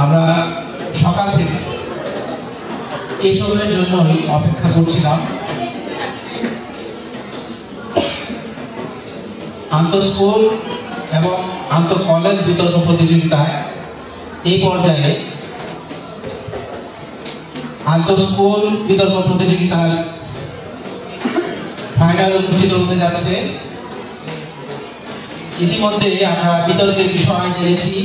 আমরা সকাল থেকে এসবের জন্যই অপেক্ষা করছিলাম। আন্তঃস্কুল এবং আন্তঃকলেজ বিতর্ক প্রতিযোগিতায় এই পর্যায়ে আন্তঃস্কুল বিতর্ক প্রতিযোগিতার ফাইনাল অনুষ্ঠিত হতে যাচ্ছে। ইতিমধ্যে আমরা বিতর্কের বিষয় জেনেছি।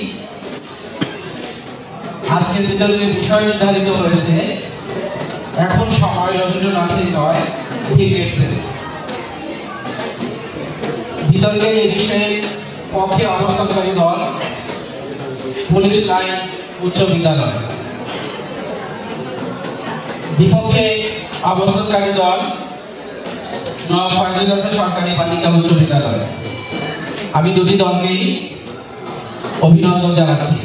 আজকের বিতর্কের বিষয় নির্ধারিত হয়েছে এখন সময় রবীন্দ্রনাথের নয়, বিল গেটসের। বিতর্কের এই বিষয়ে পক্ষে অবস্থানকারী দল পুলিশ লাইন উচ্চ বিদ্যালয়, বিপক্ষে অবস্থানকারী দল নওয়াব ফয়জুল হাসান সরকারি বালিকা উচ্চ বিদ্যালয়। আমি দুটি দলকেই অভিনন্দন জানাচ্ছি।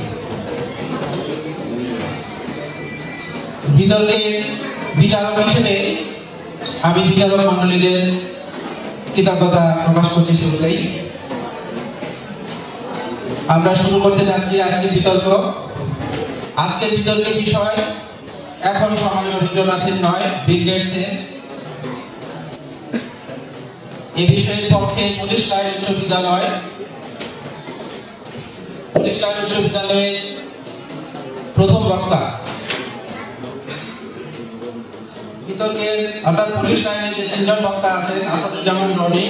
বিতর্কের বিচারক হিসেবে আমি বিচারক মন্ডলীদের কৃতজ্ঞতা প্রকাশ করছি। শুরুতেই আমরা শুরু করতে যাচ্ছি আজকের বিতর্ক। আজকের বিতর্কের বিষয় এখন সময় রবীন্দ্রনাথের নয়, বিল গেটসের। এই বিষয়ের পক্ষে পুলিশ লাইন উচ্চ বিদ্যালয়। পুলিশ লাইন উচ্চ বিদ্যালয়ে প্রথম বক্তা বিতর্কের অর্থাৎ পুলিশ লাইনের যে তিনজন বক্তা আছেন, আসাদুজ্জামান রনি,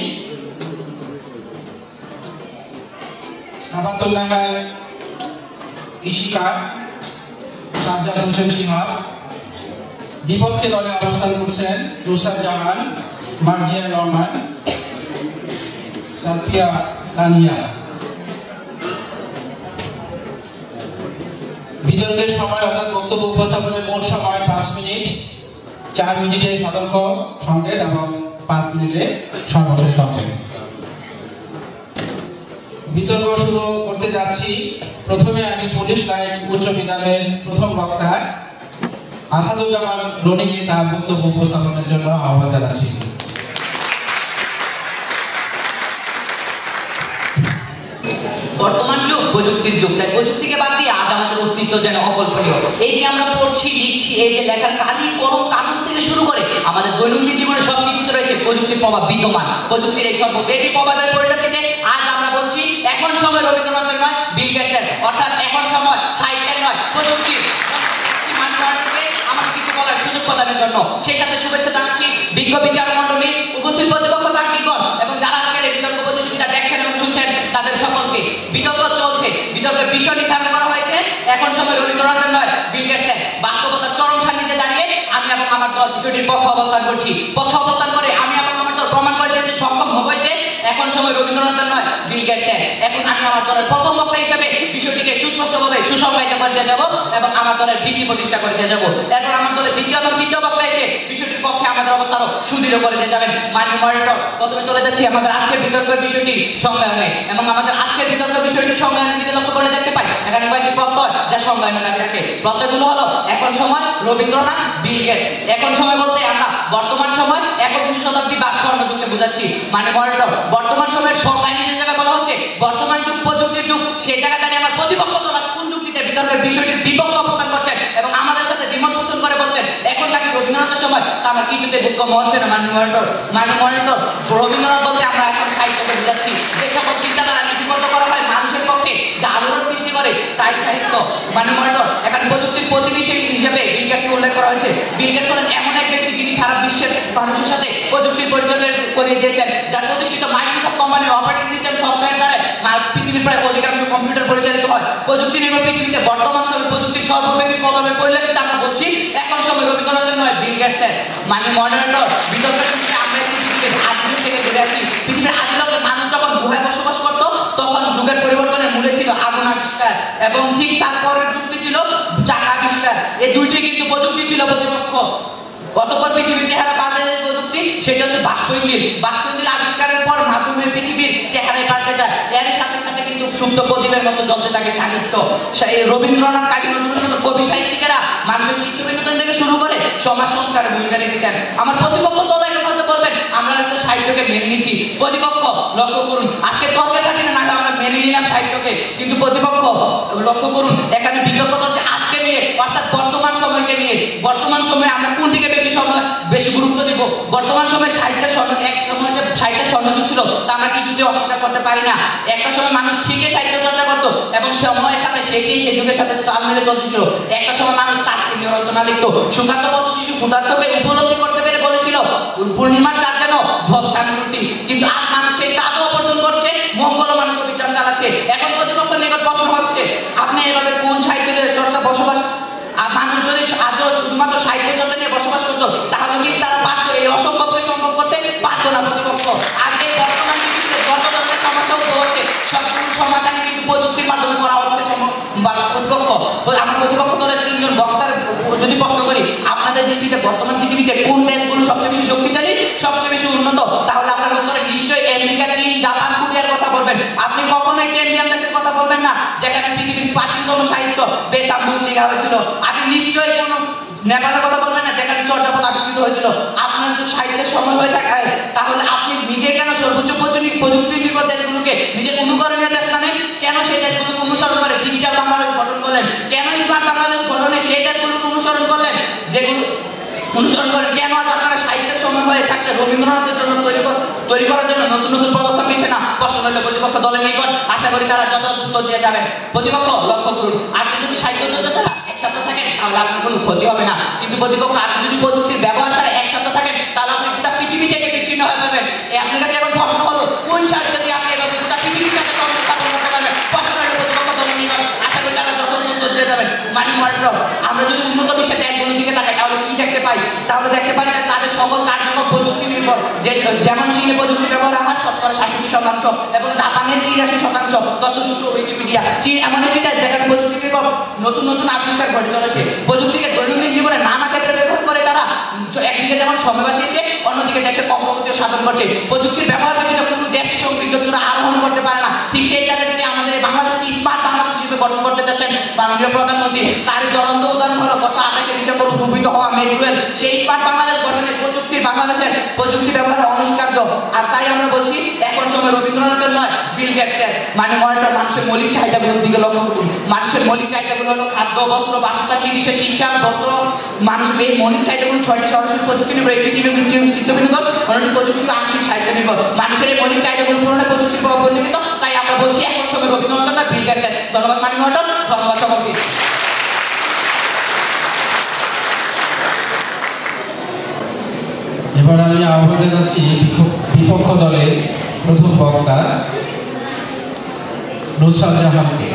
সাবাতুল্লাহ ইশিকা, সাজ্জাদ হোসেন সিনহা। বিপক্ষে দলে অবস্থান করছেন রুসাদ জামান, মার্জিয়া রহমান, সাফিয়া তানিয়া। বিতর্কের সময় অর্থাৎ বক্তব্য উপস্থাপনের মোট সময় 5 মিনিট। 4 মিনিটে সতর্ক সংকেত এবং 5 মিনিটে সর্বশেষ সংকেত। বিতর্ক শুরু করতে যাচ্ছি। প্রথমে আমি পুলিশ লাইন উচ্চ বিদ্যালয়ের প্রথম বক্তা আসাদুজ্জামান রনিকে তার বক্তব্য উপস্থাপনের জন্য আহ্বান জানাচ্ছি। বর্তমান যুগ প্রযুক্তির যুগ, তাই প্রযুক্তিকে বাদ দিয়ে আজ আমাদের অস্তিত্ব যেন অকল্পনীয়। এই যে আমরা পড়ছি, লিখছি, এই যে লেখার কালি, কলম, কাগজ থেকে শুরু করে আমাদের দৈনন্দিন জীবনে সবকিছুতে রয়েছে প্রযুক্তির প্রভাব বিদ্যমান। প্রযুক্তির এই সর্বব্যাপী প্রভাবের পরিণতিতে আজ আমরা বলছি এখন সময় রবীন্দ্রনাথের নয়, বিল গেটসের। অর্থাৎ এখন সময় সাহিত্যের নয়, প্রযুক্তির। আমাদের কিছু বলার সুযোগ প্রদানের জন্য সেই সাথে শুভেচ্ছা জানাচ্ছি বিজ্ঞ বিচারক মণ্ডলী, উপস্থিত প্রতিপক্ষ তার্কিকগণ এবং যারা আজকের এই বিতর্ক প্রতিযোগিতা দেখছেন এবং শুনছেন তাদের সকলকে। বিতর্ক চলছে, বিতর্কের বিষয় নির্ধারণ করা হয়েছে এখন সময় রবীন্দ্রনাথের নয়, বিল গেটসের। বাস্তবতার চরম সান্নিধ্যে দাঁড়িয়ে আমি এবং আমার দল বিষয়টির পক্ষে অবস্থান করছি। পক্ষে অবস্থান করে আমি এবং আমার দল প্রমাণ করে দিতে সক্ষম হবো যে এখন সময় রবীন্দ্রনাথের নয়, বিল গেটসের। এখন আমি আমার দলের প্রথম বক্তা হিসেবে বিষয়টিকে সুস্পষ্টভাবে সুসংজ্ঞায়িত করে দিয়ে যাবো এবং আমার দলের ভিত্তি প্রতিষ্ঠা করে দিয়ে যাবো। এরপর আমার দলের দ্বিতীয় এবং তৃতীয় বক্তা এসে বিষয়টির পক্ষে আমাদের অবস্থানও সুদৃঢ় করে দিয়ে যাবেন। মাননীয় মডারেটর, প্রথমে চলে যাচ্ছি আমাদের আজকের বিতর্কের বিষয়টি সংজ্ঞায়নে এবং আমাদের আজকের বিতর্কের বিষয়টি সংজ্ঞায়নের দিকে লক্ষ্য করে দেখতে পাই এখানে কয়েকটি প্রত্যয় যা সংজ্ঞায়নে দাঁড়িয়ে থাকে। প্রত্যয়গুলো হলো এখন সময় রবীন্দ্রনাথ, বিল গেটস। এখন সময় বলতে আমরা বর্তমান সময় 21 শতাব্দী বা স্বর্ণযুগকে বোঝাচ্ছি। মানে মডারেটর, বর্তমান সময়ের সংজ্ঞায় যে জায়গায় বলা হচ্ছে বর্তমান যুগ প্রযুক্তির যুগ, সেই জায়গায় দাঁড়িয়ে আমার প্রতিপক্ষ দল কোন যুক্তিতে বিতর্কের বিষয়টির বিপক্ষে অবস্থান করছেন এবং আমাদের সাথে দ্বিমত পোষণ করে বলছেন এখন নাকি রবীন্দ্রনাথের সময়, তা আমার কিছুতে বুদ্ধ হচ্ছে না। মাননীয় মডারেটর, রবীন্দ্রনাথ বলতে আমরা এখন সাহিত্যকে বোঝাচ্ছি। যে সকল চিন্তাধারা লিপিবদ্ধ করা হয় মানুষের পক্ষে, যা আলোড়ন সৃষ্টি করে, তাই সাহিত্য। মাননীয় মডারেটর, এখানে প্রযুক্তির প্রতিবেশী হিসেবে বিল গেটসকে উল্লেখ করা হয়েছে। বিল গেটস হলেন এমন এক ব্যক্তি যিনি সারা বিশ্বের মানুষের সাথে প্রযুক্তির পরিচয় করে দিয়েছেন, যার প্রতিষ্ঠিত মাইক্রোসফট কোম্পানির অপারেটিং সিস্টেম সফটওয়্যার দ্বারা পৃথিবীর প্রায় অধিকাংশ কম্পিউটার পরিচালিত হয়। প্রযুক্তি নির্ভর পৃথিবীতে বর্তমান সময় প্রযুক্তির সর্বব্যাপী প্রভাবের পরিলক্ষিতে আমরা বলছি এখন সময় রবীন্দ্রনাথের নয়, বিল গেটসের। মানে মডারেটর, বিতর্কের শুরুতে আমরা একটু পৃথিবীর আদিম থেকে ঘুরে আসি। পৃথিবীর আদিলকে মানুষ যখন গুহায় বসবাস করতো তখন যুগের পরিবর্তনের মূলে ছিল আগুন আবিষ্কার এবং ঠিক তারপরের যুক্তি ছিল চাকা আবিষ্কার। এই দুইটি কিন্তু প্রযুক্তি ছিল প্রতিপক্ষ। অতঃপর পৃথিবীর চেহারা পাল্টে যায় প্রযুক্তি, সেটা হচ্ছে বাষ্প ইঞ্জিন। বাষ্প ইঞ্জিন আবিষ্কারের পর মাধ্যমে পৃথিবীর চেহারায় পাল্টে যায়। এর সাথে সাথে কিন্তু সুপ্ত প্রদীপের মতো জ্বলতে থাকে সাহিত্য। রবীন্দ্রনাথ, কাজী নজরুল ইসলাম কবি সাহিত্যিকেরা মানুষের চিত্ত বিনোদন থেকে শুরু করে সমাজ সংস্কারের ভূমিকা রেখেছেন। আমার প্রতিপক্ষ দল কথা বলবেন আমরা হয়তো সাহিত্যকে মেনে নিচ্ছি। প্রতিপক্ষ লক্ষ্য করুন, আজকে তর্কের খাতিরে না আমরা মেনে নিলাম সাহিত্যকে, কিন্তু প্রতিপক্ষ লক্ষ্য করুন এখানে বিতর্ক হচ্ছে সময়ে আমরা কোন দিকে বেশি গুরুত্ব দিব? বর্তমান সময়ে সাহিত্যের এক সময় যে সাহিত্যের স্বর্ণযুগ ছিল তা আমরা কিছুতে অস্বীকার করতে পারি না। একটা সময় মানুষ ঠিকই সাহিত্য চর্চা করতো এবং সময়ের সাথে সেই যুগের সাথে চাল মিলে চলতেছিল। একটা সময় মানুষ চারটি নিয়ে রচনা লিখতো। সুকান্ত পথ শিশু ক্ষুধার্তকে উপলব্ধি করতে পেরে বলেছিল পূর্ণিমার চাঁদ যেন ঝলসানো রুটি, কিন্তু আজ মানুষ সেই চাঁদও অবর্জন করছে, মঙ্গল মানুষ অভিযান চালাচ্ছে। এখন প্রতিপক্ষের নিকট প্রশ্ন হচ্ছে, আপনি এভাবে কোন সাহিত্যের চর্চা বসবাস? আর মানুষ যদি আজও শুধুমাত্র সাহিত্য চর্চা নিয়ে বসবাস করতো তাহলে কি তারা পারতো? এই অসম্ভবকে সম্ভব করতে পারতো না প্রতিপক্ষ। আর এই বর্তমান পৃথিবীতে যত ধরনের সমস্যা উদ্ভব হচ্ছে সবগুলো সমাধানে কিন্তু প্রযুক্তির মাধ্যমে করা হচ্ছে। প্রতিপক্ষ আমার প্রতিপক্ষ দলের তিনজন বক্তার যদি প্রশ্ন করি, আপনাদের দৃষ্টিতে বর্তমান পৃথিবীতে কোন দেশগুলো সবচেয়ে বেশি শক্তিশালী, সবচেয়ে বেশি উন্নত, তাহলে আপনার উত্তরে নিশ্চয়ই আমেরিকা, চীন, জাপান, কোরিয়ার কথা বলবেন। আপনি কখনোই কেন্দ্রীয় দেশের কথা বলবেন না যেখানে পৃথিবীর প্রাচীনতম সাহিত্য বেসামুখ লেখা হয়েছিল। আপনি নিশ্চয়ই কোনো নেপালের কথা বলবেন না যেখানে চর্যাপদ আবিষ্কৃত হয়েছিল। আপনার যদি সাহিত্যের সময় হয়ে থাকে তাহলে আপনি নিজে কেন সর্বোচ্চ প্রযুক্তি নির্ভর দেশগুলোকে নিজের অনুকরণীয় দেশ মানেন? কেন সেই দেশগুলোকে অনুসরণ করে ডিজিটাল বাংলাদেশ গঠন করলেন? কেন স্মার্ট বাংলাদেশ গঠনে সেই দেশগুলোকে অনুসরণ করলেন যেগুলো অনুসরণ করেন? কেন আজ আপনারা সাহিত্যের সময় হয়ে থাকতে রবীন্দ্রনাথের জন্য তৈরি করার জন্য নতুন নতুন পদক্ষেপ নিচ্ছে না? প্রশ্ন হইল প্রতিপক্ষ দলের নিকট। আশা করি তারা যথাযথ উত্তর দিয়ে যাবেন। প্রতিপক্ষ লক্ষ্য করুন, আপনি যদি সাহিত্য চর্চা ছাড়া এক সপ্তাহ থাকেন তাহলে আপনার কোনো ক্ষতি হবে না, কিন্তু প্রতিপক্ষ আপনি যদি প্রযুক্তির ব্যবহার ছাড়া এক সপ্তাহ থাকেন তাহলে আপনি গোটা পৃথিবী থেকে বিচ্ছিন্ন হয়ে যাবেন। আপনার কাছে এখন প্রশ্ন হলো, কোন সাহিত্য দিয়ে আপনি এভাবে গোটা পৃথিবীর সাথে সংস্থাপন করতে পারবেন? প্রশ্ন হইল প্রতিপক্ষ দলের নিকট। আশা করি তারা যথাযথ উত্তর দিয়ে যাবেন। মানে মডারেটর, আমরা যদি উন্নত বিশ্বের দেশগুলোর দিকে তাকাই তাহলে কি দেখতে পাই? তাহলে দেখতে পাই যে তাদের সকল কার্যক্রম প্রযুক্তি নির্ভর। যেমন চীনে প্রযুক্তি ব্যবহার হার 67% এবং জাপানের 83%। তথ্যসূত্র উইকিপিডিয়া। চীন এমন একটি দেশ যেখানে প্রযুক্তি নির্ভর নতুন নতুন আবিষ্কার ঘটে চলেছে। প্রযুক্তিকে দৈনন্দিন জীবনে নানা ক্ষেত্রে ব্যবহার করে তারা একদিকে যেমন সময় বাঁচিয়েছে, অন্যদিকে দেশের অগ্রগতিও সাধন করছে। প্রযুক্তির ব্যবহার ব্যতীত কোনো দেশ সমৃদ্ধ চূড়া আরোহণ করতে পারে না। ঠিক সেই জায়গাটিতে আমাদের বাংলাদেশকে স্মার্ট বাংলাদেশ হিসেবে গঠন করতে যাচ্ছেন মাননীয় প্রধানমন্ত্রী। তার জ্বলন্ত উদাহরণ হলো গত 28শে ডিসেম্বর উদ্ভাবিত হওয়া মেট্রোরেল। সেই স্মার্ট বাংলাদেশ গঠনের বাংলাদেশের প্রযুক্তি ব্যবহার অনস্বীকার্য। আর তাই আমরা বলছি এখন সময় রবীন্দ্রনাথের নয়, বিল গেটসের। মানে মনিটর মানুষের মৌলিক চাহিদাগুলোর দিকে লক্ষ্য করুন। মানুষের মৌলিক চাহিদাগুলো হলো খাদ্য, বস্ত্র, বাসস্থান, চিকিৎসা, শিক্ষা, বস্ত্র। মানুষের এই মৌলিক চাহিদাগুলো 6টি সরাসরি প্রযুক্তি নির্ভর, একটি ছিল চিত্ত বিনোদন, অন্যটি প্রযুক্তি আংশিক সাহিত্য নির্ভর। মানুষের এই মৌলিক চাহিদাগুলো পূরণে প্রযুক্তির প্রভাব পরিণত। তাই আমরা বলছি এখন সময় রবীন্দ্রনাথ নয়, বিল গেটসের। ধন্যবাদ মাননীয় মনিটর, ধন্যবাদ সকলকে। এবার আমি আহ্বান জানাচ্ছি বিপক্ষ দলের প্রথম বক্তা নুসরাত জাহানকে।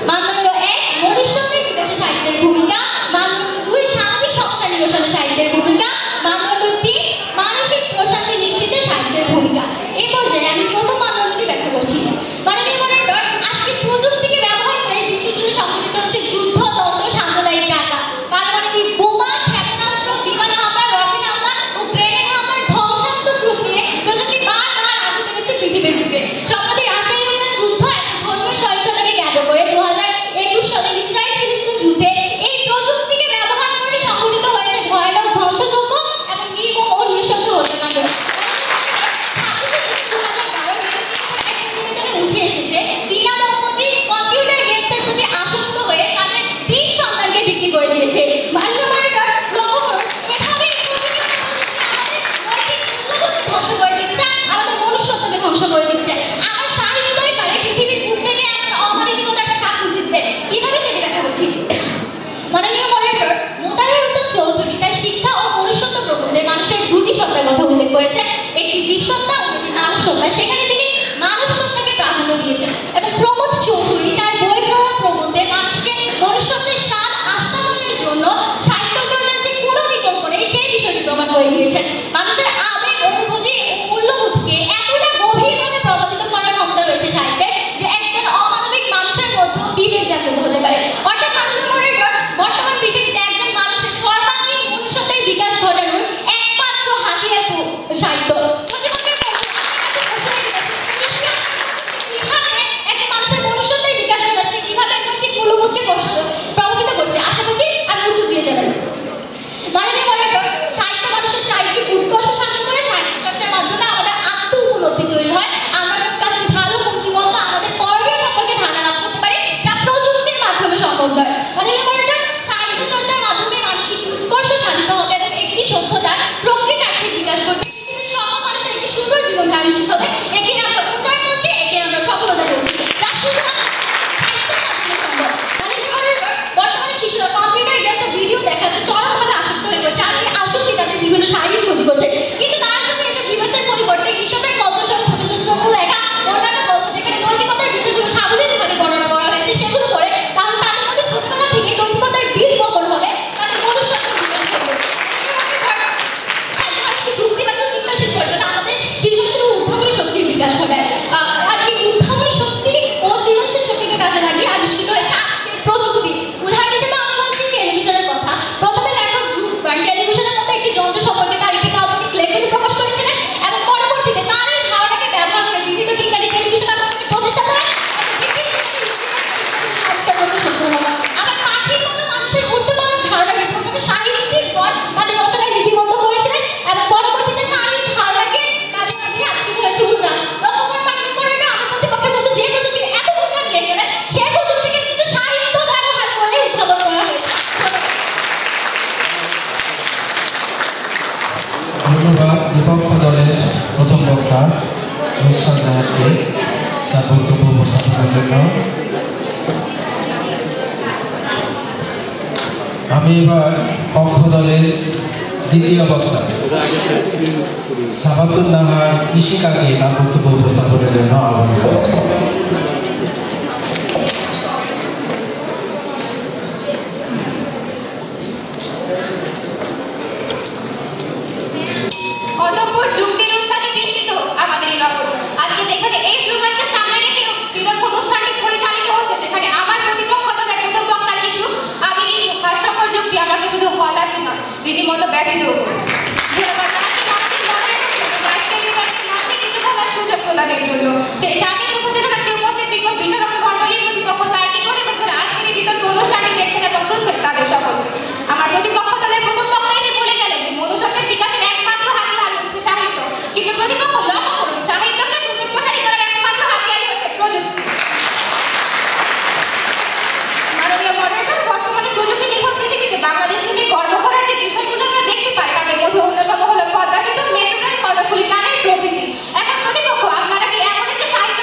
মানদণ্ড 1 দিয়েছেন। এবং প্রমোদ চৌধুরী তার বই পড়া প্রবন্ধে মানুষকে মনুষ্যত্বের স্বাদ আস্বাদনের জন্য সাহিত্য চর্চার যে কোনো বিকল্প নেই সেই বিষয়টি প্রমাণ করে দিয়েছেন। মানুষের আবেগ, অনুভূতি ও মূল্যবোধকে এতটা গভীরভাবে প্রভাবিত করার ক্ষমতা রয়েছে সাহিত্যে যে একজন অমানবিক মানুষের মধ্যে বিভেদ জাগ্রত হতে পারে। অর্থাৎ বর্তমান পৃথিবীতে একজন মানুষের সর্বাঙ্গীন মনুষ্যত্বের বিকাশ ঘটানোর একমাত্র হাতিয়ার সাহিত্য। কিভাবে একজন মানুষের মনুষ্যত্বের বিকাশ ঘটাচ্ছে, কিভাবে নৈতিক মূল্যবোধকে প্রভাবিত করছে, আশা করছি আমি উত্তর দিয়ে যাবেন। মাননীয় মডারেটর, সাহিত্য মানুষের চারিটি উৎকর্ষ সাধন করে সাহিত্য চর্চার মাধ্যমে আমাদের আত্ম উপলব্ধি তৈরি হয়। আমরা কাছে ভালো মন্ত্রীমত্ব আমাদের করণীয় সম্পর্কে ধারণা লাভ করতে পারি, যা প্রযুক্তির মাধ্যমে সম্ভব নয়। মাননীয় মডারেটর, সাহিত্য চর্চার মাধ্যমে মানসিক উৎকর্ষ সাধিত হবে এবং একটি সভ্যতার প্রকৃতার্থে বিকাশ ঘটবে। সকল মানুষের একটি সুন্দর জীবন ধারণ হবে। একে আমরা উন্নয়ন করছি, একে আমরা সফলতা করছি, যা শুধুমাত্র সাহিত্যের মাধ্যমে সম্ভব। মাননীয় মডারেটর, বর্তমানে শিশুরা কম্পিউটার গেমস ও ভিডিও দেখাতে চরমভাবে আসক্ত হয়ে পড়ছে, আর এই আসক্তি তাদের বিভিন্ন শারীরিক ক্ষতি করছে। কিন্তু তারা যদি এসব ডিভাইসের পরিবর্তে কৃষকের গল্প সহ ছোট ছোট লেখা, অন্যান্য গল্প যেখানে নৈতিকতার বিষয়গুলো সাবলীলভাবে বর্ণনা করা হয়েছে সেগুলো পড়ে, তাহলে তাদের মধ্যে ছোটবেলা থেকে নৈতিকতার বীজ বপন হবে, তাদের মনুষ্যত্ব বিকাশ করবে। সাহিত্য মানুষকে যুক্তিবাদী ও চিন্তাশীল করবে, তা আমাদের সৃজনশীল ও উদ্ভাবনী শক্তির বিকাশ ঘটায়। আর এই উদ্ভাবনী শক্তি ও সৃজনশীল শক্তিকে কাজে লাগিয়ে আবিষ্কৃত হয়েছে আজকের প্রযুক্তি। উদাহরণ হিসেবে আমি বলছি টেলিভিশনের কথা। প্রথমে লেখক জুলস ভার্ন টেলিভিশনের মতো একটি যন্ত্র সম্পর্কে তার একটি কাল্পনিক লেখনী প্রকাশ করেছিলেন এবং পরবর্তীতে তার এই ধারণাকে ব্যবহার করে বিভিন্ন বিজ্ঞানী টেলিভিশন আবিষ্কারের প্রচেষ্টা করেন আবিষ্কার করতে সক্ষম হন। আবার পাখির মতো মানুষের উড়তে পারার ধারণাকে প্রথমে সাহিত্যিকগণ তাদের রচনায় লিপিবদ্ধ করেছিলেন এবং পরবর্তীতে তার এই ধারণাকে কাজে লাগিয়ে আবিষ্কৃত হয়েছে উড়ান। লক্ষ্য করে মাননীয় মডারেটর, আমার প্রতিপক্ষের মধ্যে যে প্রযুক্তির এত উন্নয়ন নিয়ে গেলেন সেই প্রযুক্তিকে কিন্তু সাহিত্য ব্যবহার করে উদ্ভাবন করা হয়েছে। ধন্যবাদ বিপক্ষ দলের প্রথম বক্তা নুসরাত জাহানকে তার বক্তব্য উপস্থাপনের জন্য। আমি এবার পক্ষ দলের দ্বিতীয় বক্তা সাবাতুন নাহার ইশিকাকে তার বক্তব্য উপস্থাপনের জন্য আহ্বান জানাচ্ছি। অতঃপর যুক্তির উচ্ছ্বাসে বিস্মিত আমাদের এই নগর। আজকে যেখানে এই স্লোগানকে সামনে রেখে বিতর্ক অনুষ্ঠানটি পরিচালিত হচ্ছে, সেখানে আমার প্রতিপক্ষ দলের প্রথম বক্তার কিছু আবেগী হাস্যকর যুক্তি আমাকে শুধু হতাশই নয়, রীতিমতো ব্যথিত করেছে। ধন্যবাদ জানাচ্ছি আমাদের মডারেটরকে আজকের বিতর্কে মঞ্চে কিছু বলার সুযোগ প্রদানের জন্য। সেই সাথে উপস্থিত হচ্ছে উপস্থিত বিজ্ঞ বিতরক মণ্ডলী, প্রতিপক্ষ তার্কিকগণ এবং যারা আজকের এই বিতর্ক অনুষ্ঠানটি দেখছেন এবং শুনছেন তাদের সকল। আমার প্রতিপক্ষ দলের প্রথম বক্তা এসে বলে গেলেন যে মনুষ্যত্বের বিকাশের একমাত্র হাতিয়ার হচ্ছে সাহিত্য। কিন্তু প্রতিপক্ষ লক্ষ্য করুন, সাহিত্যকে সুযোগ প্রসারী করার একমাত্র হাতিয়ারই হচ্ছে প্রযুক্তি। মাননীয় মডারেটর, বর্তমানে প্রযুক্তি নির্ভর পৃথিবীতে বাংলাদেশকে গর্ব করার যে বিষয়গুলো আমরা দেখতে পাই তাদের মধ্যে অন্যতম হলো পদ্মা সেতু, মেট্রো রেল, কর্ণফুলী টানেল প্রভৃতি। এখন প্রতিপক্ষ, আপনারা কি এমন একটি সাহিত্য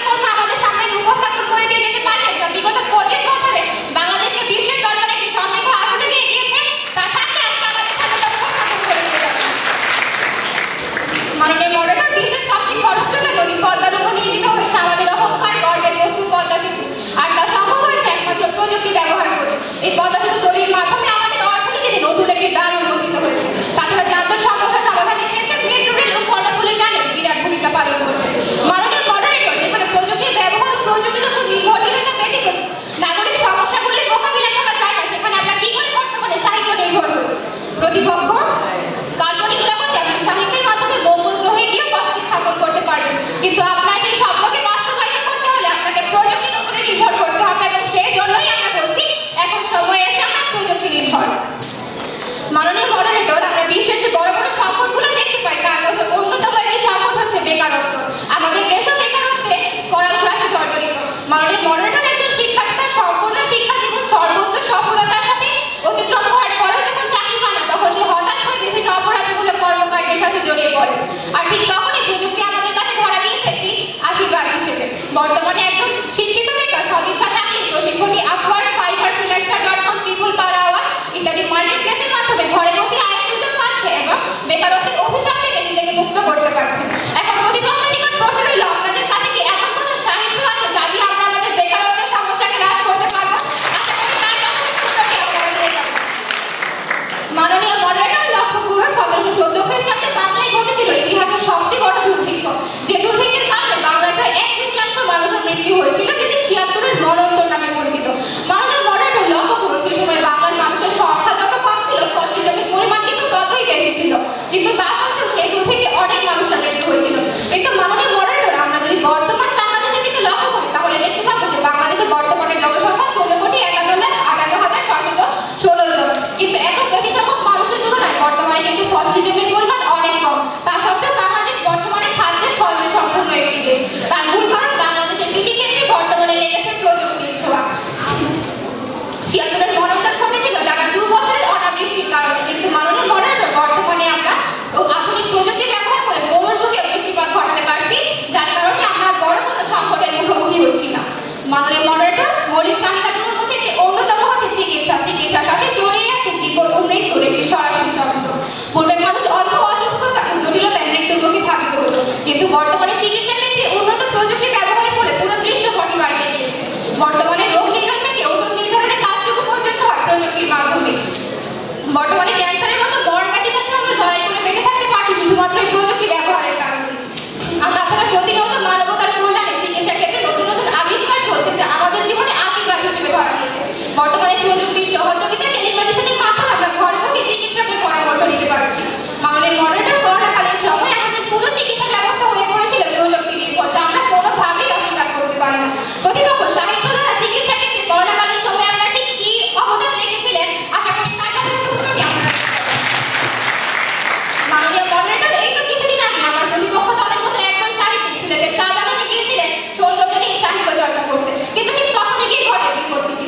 কিন্তু বর্তমানে চিকিৎসা ক্ষেত্রে উন্নত প্রযুক্তি ব্যবহারের ফলে পুরো দৃশ্যপটই পাল্টে গিয়েছে। বর্তমানে রোগ নির্ণয় থেকে ওষুধ নির্ধারণের কাজটুকু পর্যন্ত হয় প্রযুক্তির মাধ্যমে। বর্তমানে ক্যান্সারের মতো বড় ব্যাধির সাথে আমরা লড়াই করে বেঁচে থাকতে পারছি শুধুমাত্র এই প্রযুক্তি ব্যবহারের কারণে। আর তাছাড়া প্রতিনিয়ত মানবতার কল্যাণে চিকিৎসা ক্ষেত্রে নতুন নতুন আবিষ্কার চলছে যা আমাদের জীবনে আশীর্বাদ হিসেবে ধরা দিয়েছে। বর্তমানে প্রযুক্তির সহযোগিতা টেলিমেডিসিনের মাধ্যমে আমরা ঘরে বসে চিকিৎসকের পরামর্শ নিতে পারছি। মাননীয় মডারেটর করোনাকালীন সময় আমাদের পুরো চিকিৎসা ব্যবস্থা হয়ে পড়েছিল প্রযুক্তি নির্ভর, যা আমরা কোনোভাবেই অস্বীকার করতে পারি না। প্রতিপক্ষ সাহিত্য দ্বারা চিকিৎসা ক্ষেত্রে করোনাকালীন সময় আপনারা ঠিক কি অবদান রেখেছিলেন আশা করি তার কাছে উত্তরটি আমরা মাননীয় মডারেটর এই তো কিছুদিন আগে আমার প্রতিপক্ষ দলের মতো একজন সাহিত্যিক সিলেটের চা বাগানে গিয়েছিলেন সৌন্দর্য নিয়ে সাহিত্য চর্চা করতে, কিন্তু ঠিক তখনই গিয়ে ঘটে বিপত্তিটি।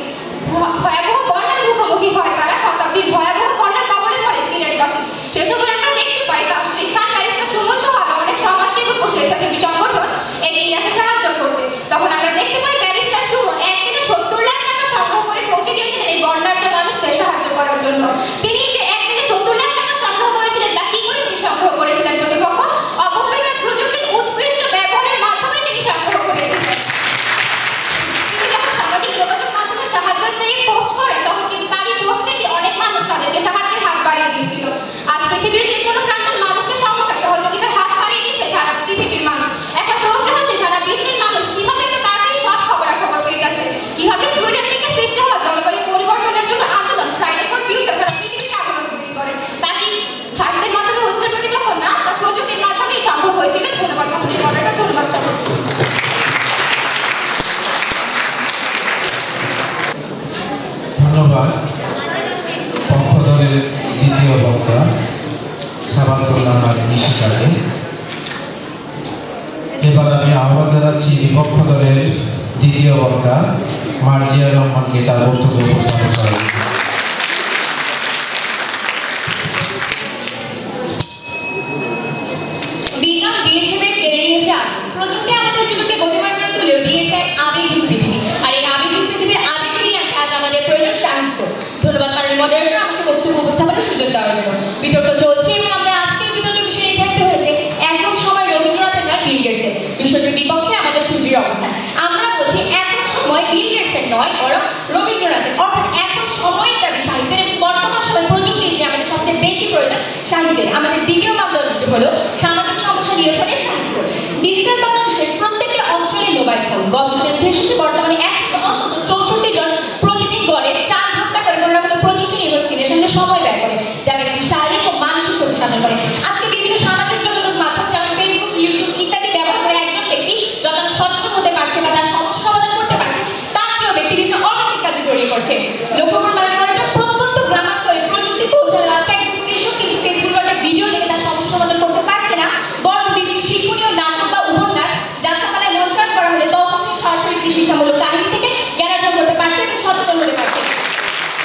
ভয়াবহ বন্যার মুখোমুখি হয় তারা, শতাব্দীর ভয়াবহ বন্যার কবলে পড়ে সিলেটবাসী। সে সময় আমরা দেখতে পাই তাৎক্ষণিক ব্যারিস্টার সুমন সহ অনেক সমাজসেবী ও স্বেচ্ছাসেবী সংগঠন এগিয়ে আসে সাহায্য করতে। তখন আমরা দেখতে পাই ব্যারিস্টার সুমন একদিনে 70 লাখ টাকা সংগ্রহ করে পৌঁছে গিয়েছিলেন এই বন্যার্ত মানুষদের সাহায্য করার জন্য। তিনি যে একদিনে 70 লাখ টাকা সংগ্রহ করেছিলেন তা কি করে তিনি সংগ্রহ করেছিলেন প্রতিপক্ষ? অবশ্যই তার প্রযুক্তির উৎকৃষ্ট ব্যবহারের মাধ্যমে তিনি সংগ্রহ করেছিলেন। তিনি যখন সামাজিক যোগাযোগ মাধ্যমে সাহায্য চেয়ে পোস্ট করেন তখন কিন্তু তারই পোস্ট থেকে অনেক মানুষ তাদেরকে সাহায্যের হাত বাড়িয়ে দিয়েছিল। আজ পৃথিবীর যে কোনো প্রান্তের মানুষকে সমস্যা সহযোগিতার হাত বাড়িয়ে দিচ্ছে সারা পৃথিবীর মানুষ। এখন প্রশ্ন হচ্ছে সারা বিশ্বের মানুষ কিভাবে এত তাড়াতাড়ি সব খবরাখবর পেয়ে যাচ্ছে, কিভাবে সুইডেন থেকে সৃষ্টি হওয়া জলবায়ু পরিবর্তনের জন্য আন্দোলন ফ্রাইডে ফর ফিউচার সারা পৃথিবীকে আন্দোলন তৈরি করে। তা কি সাহিত্যের মাধ্যমে হচ্ছে প্রতিপক্ষ না, তা প্রযুক্তির মাধ্যমেই সম্ভব হয়েছিল। ধন্যবাদ মাননীয় মডারেটর, ধন্যবাদ সবাই। ধন্যবাদ পক্ষ দলের দ্বিতীয় বক্তা সাবাতুল্লাহ নিশিকাকে। এবার আমি আহ্বান জানাচ্ছি বিপক্ষ দলের দ্বিতীয় বক্তা মার্জিয়া রহমানকে তার বক্তব্য উপস্থাপন করার জন্য। বিজ্ঞান দিয়েছে বেগ, কেড়ে নিয়েছে আগ। প্রযুক্তি আমাদের জীবনকে গতিময় করে তুলেও দিয়েছে আবেগহীন পৃথিবী। আর এই আবেগহীন পৃথিবীর আবেগহীন আজ আমাদের প্রয়োজন সাহিত্য। ধন্যবাদ মাননীয় মডারেটর আমাকে বক্তব্য উপস্থাপনের সুযোগ দেওয়ার জন্য। বিতর্ক চলছে এবং আমরা আজকের বিতর্কের বিষয় নির্ধারিত হয়েছে এখন সময় রবীন্দ্রনাথের নয় বিল গেটসের। বিষয়টির বিপক্ষে আমাদের সুজির অবস্থান। আমরা বলছি এখন সময় বিল গেটসের নয় বরং রবীন্দ্রনাথের, অর্থাৎ এখন সময়ের দাবি সাহিত্যের এবং বর্তমান সময় প্রযুক্তি যে আমাদের সবচেয়ে বেশি প্রয়োজন সাহিত্যের। আমাদের দ্বিতীয় মাপদণ্ডটি হলো সামাজিক সমস্যা নিরসনের সাহিত্য। ডিজিটাল বাংলাদেশের প্রত্যেকটি অঞ্চলে মোবাইল ফোন। গবেষণার দেশ হচ্ছে বর্তমানে অন্তত 64 জন প্রতিদিন গড়ে 4 ঘন্টা করে কোনো না কোনো প্রযুক্তি নির্ভর স্ক্রিনের সামনে সময় ব্যয় করে, যা ব্যক্তির শারীরিক ও মানসিক ক্ষতি সাধন করে। আজকে বিভিন্ন সামাজিক যোগাযোগ মাধ্যম যেমন ফেসবুক, ইউটিউব ইত্যাদি ব্যবহার করে একজন ব্যক্তি যতটা সচেতন হতে পারছে বা তার সমস্যা সমাধান করতে পারছে, তার চেয়েও ব্যক্তি বিভিন্ন অনৈতিক কাজে জড়িয়ে পড়ছে। লক্ষ্য করে মানে প্রত্যন্ত গ্রামাঞ্চলে প্রযুক্তি পৌঁছালো। আজকে একজন কৃষক কিন্তু ফেসবুকে একটা ভিডিও দেখে তার সমস্যা সমাধান করতে পারছে না, বরং বিভিন্ন শিক্ষণীয় নাটক বা উপন্যাস যা সকালে মঞ্চায়ন করা হলে তখন সে সরাসরি শিক্ষামূলক কাহিনী থেকে জ্ঞান অর্জন করতে পারছে এবং সচেতন হতে পারছে।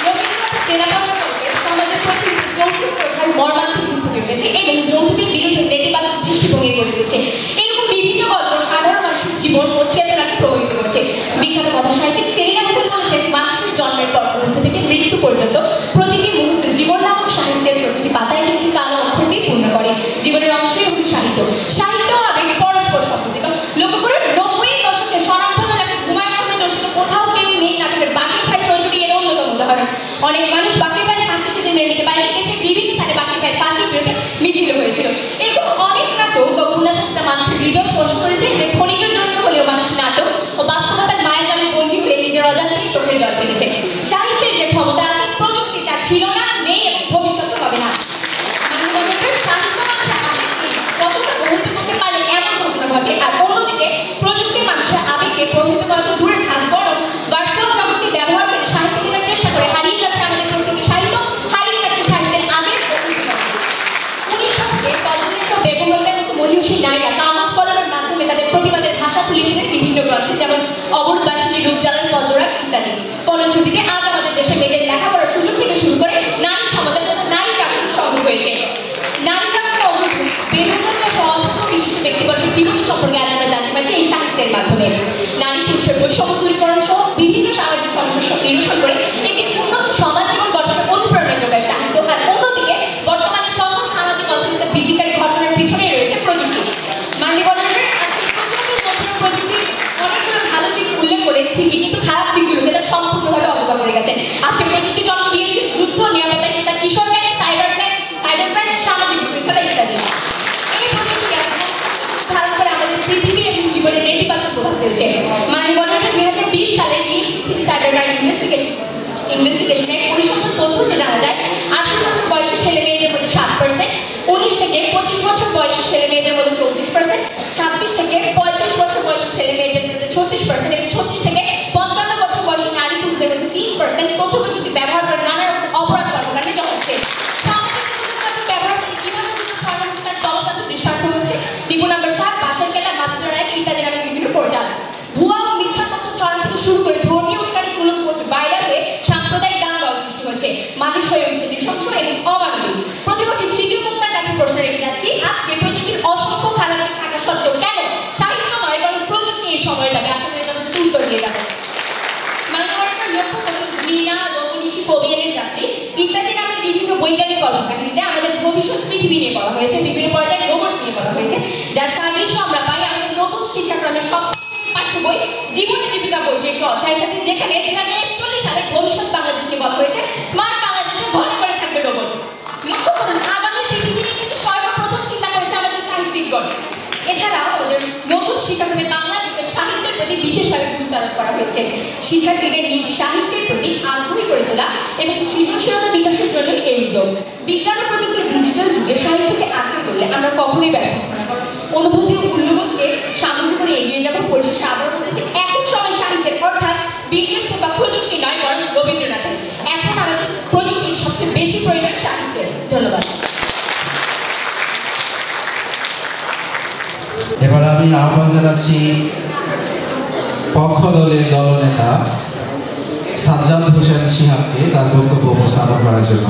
রবীন্দ্রনাথের চেনাচর্চা করতে সমাজের প্রতি যৌতুক প্রথার মর্মান্তিক রূপ ফুটে উঠেছে এবং যৌতুকের বিরুদ্ধে নেতিবাচক দৃষ্টিভঙ্গি গড়ে তুলেছে। এরকম বিভিন্ন গল্প সাধারণ মানুষের জীবন ও চেতনাকে প্রভাবিত করেছে। বিখ্যাত কথা সাহিত্যিক সেলিনা হোসেন বলেছেন, মানুষের জন্মের পর মুহূর্ত থেকে মৃত্যু পর্যন্ত প্রতিটি মুহূর্তে জীবন নামক সাহিত্যের প্রতিটি পাতায় একটি কালো অক্ষর দিয়ে পূর্ণ করে। জীবনের অংশই হল সাহিত্য। সাহিত্য আবেগ পরস্পর সম্পর্কিত। লক্ষ্য করে 90-এর দশকে স্বনামধন্য লেখক হুমায়ুন আহমেদ রচিত কোথাও কেউ নেই নাটকের বাকির ভাই চরিত্রটি এর অন্যতম উদাহরণ। অনেক মানুষ বাকির ভাইয়ের ফাঁসি সেদিন মেনে নিতে পারেনি, দেশের বিভিন্ন স্থানে বাকির ভাইয়ের ফাঁসির বিরুদ্ধে মিছিল হয়েছিল। এরকম অনেক নাটক বা উপন্যাসের সাথে মানুষের হৃদয় স্পর্শ করেছে, যে ক্ষণিকের জন্য হলেও মানুষ নাটক ও বাস্তবতার মায়াজালে বন্দী হয়ে নিজের অজান্তেই চোখের জল ফেলেছে। সাহিত্যের যে ক্ষমতা আছে প্রযুক্তি তা ছিল না, নেই এবং ভবিষ্যতে হবে না। সাহিত্য মানুষের আবেগকে কতটা প্রভাবিত করতে পারলেন এমন ঘটনা ঘটে। আর অন্যদিকে প্রযুক্তি মানুষের আবেগকে প্রভাবিত করা তো দূরে থাক, বরং ভার্চুয়াল জগৎকে ব্যবহার করে সাহিত্য দেওয়ার চেষ্টা করে হারিয়ে যাচ্ছে আমাদের প্রকৃতি সাহিত্য, হারিয়ে যাচ্ছে সাহিত্যের আবেগ। 19 শতকে তদন্ত বেগমের মতো মহিষী নারীরা কাগজ কলমের মাধ্যমে তাদের প্রতিবাদের ভাষা তুলেছিলেন বিভিন্ন গ্রন্থে, যেমন অবরোধবাসিনী, রূপজ্বালার পদ্মরাগ ইত্যাদি। ফলশ্রুতিতে আজ আমাদের দেশে মেয়েদের লেখাপড়ার সুযোগ থেকে শুরু করে নারী ক্ষমতার জন্য নারী চাকরি সম্ভব হয়েছে। নারী চাকরির অগ্রগতি বেদগ্রন্থ সহস্র বিশিষ্ট ব্যক্তিবর্গের জীবনী সম্পর্কে আজ আমরা জানতে পারছি এই সাহিত্যের মাধ্যমে। নারী পুরুষের বৈষম্য দূরীকরণ সহ বিভিন্ন সামাজিক সমস্যা নিরসন করে একটি উন্নত সমাজ জীবন গঠনের অনুপ্রেরণা যোগায় সাহিত্য। আর অন্যদিকে বর্তমানে সকল সামাজিক অস্থিরতা বৃদ্ধিকারী ঘটনার পিছনেই রয়েছে প্রযুক্তি। মাননীয় মাননীয় মডারেটর 2020 সালে নিউ সাইবার ইনভেস্টিগেশনের পরিসংখ্যান তথ্যতে জানা যায় 18 বছর বয়সী ছেলে মেয়েদের মধ্যে 7%, 19 থেকে 25 বছর বয়সী ছেলে মেয়েদের মধ্যে 34%, 26 থেকে 35 বছর বয়সী ছেলে মেয়েদের মধ্যে 36% এবং 36 থেকে 55 বছর বয়সী নারী পুরুষদের মধ্যে 3% তথ্য প্রযুক্তি ব্যবহার করে নানা রকম অপরাধ কর্মকাণ্ডে জড়িত হচ্ছে। ব্যবহার করে কিভাবে তার দলগত দৃষ্টান্ত হচ্ছে। টিপু নাম্বার 7 বাসার কেলা মাস্টার এক ইত্যাদি নামে বিভিন্ন পর্যায় ভুয়া ও মিথ্যা তথ্য ছড়ানো থেকে শুরু করে ধর্মীয় উস্কানিমূলক পোস্ট ভাইরাল হয়ে সাম্প্রদায়িক দাঙ্গাও সৃষ্টি হচ্ছে, মানুষ হয়ে উঠছে নৃশংস এবং অমানবিক। প্রতিপক্ষের তৃতীয় বক্তার কাছে প্রশ্ন রেখে যাচ্ছি, আজকে প্রযুক্তির অসংখ্য খারাপ দিক থাকা সত্ত্বেও কেন সাহিত্য নয় বরং প্রযুক্তি এই সময়টাকে আসলে উত্তর দিয়ে যাবে। মানবতার লক্ষ্য করে মিনা রমনীষী কবিয়ানের যাত্রী ইত্যাদি নামের বিভিন্ন বৈজ্ঞানিক কর্মকাণ্ডীতে আমাদের ভবিষ্যৎ পৃথিবী নিয়ে বলা হয়েছে, বিভিন্ন পর্যায়ে রোবট নিয়ে বলা হয়েছে, যার সাদৃশ্য আমরা পাই আমাদের নতুন শিক্ষাক্রমের সব পাঠ্য বই জীবনী জীবিকা বই যে একটি অধ্যায়ের সাথে, যেখানে 2041 সালে ভবিষ্যৎ বাংলাদেশ নিয়ে বলা হয়েছে স্মার্ট বাংলাদেশে ঘরে ঘরে থাকবে রোবট। লক্ষ্য করুন আগামী পৃথিবী নিয়ে কিন্তু সর্বপ্রথম চিন্তা করেছে আমাদের সাহিত্যিকগণ। এছাড়াও আমাদের নতুন শিক্ষাক্রমে বাংলাদেশের সাহিত্যের প্রতি বিশেষভাবে গুরুত্ব আরোপ করা হয়েছে। শিক্ষার্থীদের নিজ সাহিত্যের প্রতি আগ্রহী করে তোলা এবং সৃজনশীলতা বিকাশের জন্য এই উদ্যোগ। বিজ্ঞান ও প্রযুক্তির ডিজিটাল যুগে সাহিত্যকে আঁকড়ে তুললে আমরা কখনোই ব্যর্থ হব না, অনুভূতি ও মূল্যবোধকে সামনে করে এগিয়ে যাবো। পরিশেষে আবার বলেছে এখন সময় সাহিত্যের অর্থাৎ বিজ্ঞান বা প্রযুক্তি নয় বরং রবীন্দ্রনাথের। এখন আমাদের প্রযুক্তির সবচেয়ে বেশি প্রয়োজন সাহিত্যের। ধন্যবাদ। এবার আমি আহ্বান জানাচ্ছি পক্ষ দলের দলনেতা সাজ্জাদ হোসেন সিহাবকে তার বক্তব্য উপস্থাপন করার জন্য।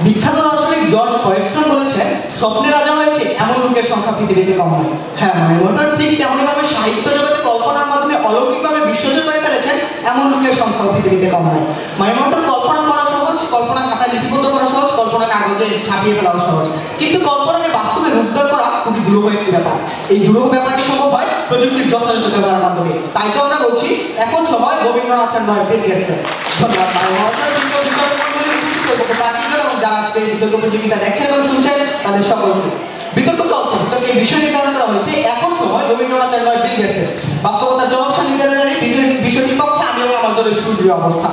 বিখ্যাত দার্শনিক জর্জ ওয়েস্টন বলেছেন, স্বপ্নের রাজা হয়েছে এমন লোকের সংখ্যা পৃথিবীতে কম নয়। হ্যাঁ, মাইমন্ডন ঠিক তেমনইভাবে সাহিত্য জগতে কল্পনার মাধ্যমে অলৌকিকভাবে বিশ্বজয় করে ফেলেছেন এমন লোকের সংখ্যা পৃথিবীতে কম নয়। মাইমন্ডন কল্পনা করা সহজ, কল্পনা খাতায় লিপিবদ্ধ করা সহজ, কল্পনা কাগজে ছাপিয়ে ফেলা সহজ, কিন্তু কল্পনাকে বাস্তবে রূপদান করা খুবই দুরূহ একটি ব্যাপার। এই দুরূহ ব্যাপারটি সম্ভব হয় প্রযুক্তির যথাযথ ব্যবহারের মাধ্যমে। তাই তো আমরা বলছি এখন সময় রবীন্দ্রনাথের নয় বিল গেটসের। ধন্যবাদ। এবং যারা আজকে বিতর্ক প্রতিযোগিতা দেখছেন এবং শুনছেন তাদের সকলকে বিতর্ক চলছে। বিতর্কের বিষয় নির্ধারণ করা হয়েছে এখন সময় রবীন্দ্রনাথের নয় বিল গেটসের। বাস্তবতার জবাবশা নির্ধারণের বিষয়টির পক্ষে আমি এবং আমার দলের সুদৃঢ় অবস্থা।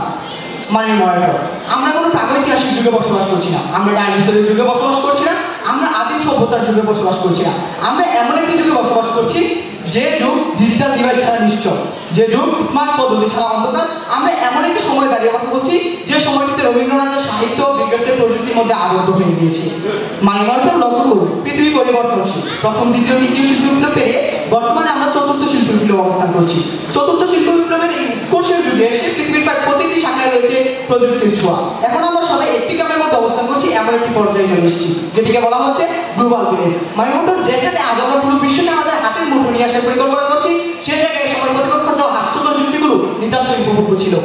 মাননীয় মডারেটর, আমরা কোনো প্রাগৈতিহাসিক যুগে বসবাস করছি না, আমরা ডাইনোসরের যুগে বসবাস করছি না, আমরা আদিম সভ্যতার যুগে বসবাস করছি না, আমরা এমন একটি যুগে বসবাস করছি যে যুগ ডিজিটাল ডিভাইস ছাড়া নিশ্চল, যে যুগ স্মার্ট পদ্ধতি ছাড়া অন্ধকার। আমরা এমন একটি সময় দাঁড়িয়ে কথা বলছি যে সময়টিতে রবীন্দ্রনাথের সাহিত্য বিজ্ঞানের প্রযুক্তির মধ্যে আবদ্ধ হয়ে গিয়েছে। মাননীয় লক্ষ্য করুন, পৃথিবী পরিবর্তনশীল। প্রথম, দ্বিতীয়, তৃতীয় শিল্প বিপ্লব পেরিয়ে বর্তমানে আমরা চতুর্থ শিল্প বিপ্লব অবস্থান করছি। চতুর্থ শিল্প বিপ্লবের এই উৎকর্ষের যুগে এসে পৃথিবীর প্রায় প্রতিটি শাখায় রয়েছে প্রযুক্তির ছোঁয়া। এখন আমরা সবাই একটি গ্রামের মধ্যে অবস্থান করছি, এমন একটি পর্যায়ে চলে এসেছি যেটিকে বলা হচ্ছে গ্লোবাল ভিলেজ। মাননীয় যেখানে আজ আমরা পুরো বিশ্বকে আমাদের হাতের মুঠো নিয়ে আসার পরিকল্পনা করছি, সেই জায়গায় সময় প্রতিপক্ষের দেওয়া হাস্যকর যুক্তিগুলো নিতান্তই উপভোগ্য ছিল।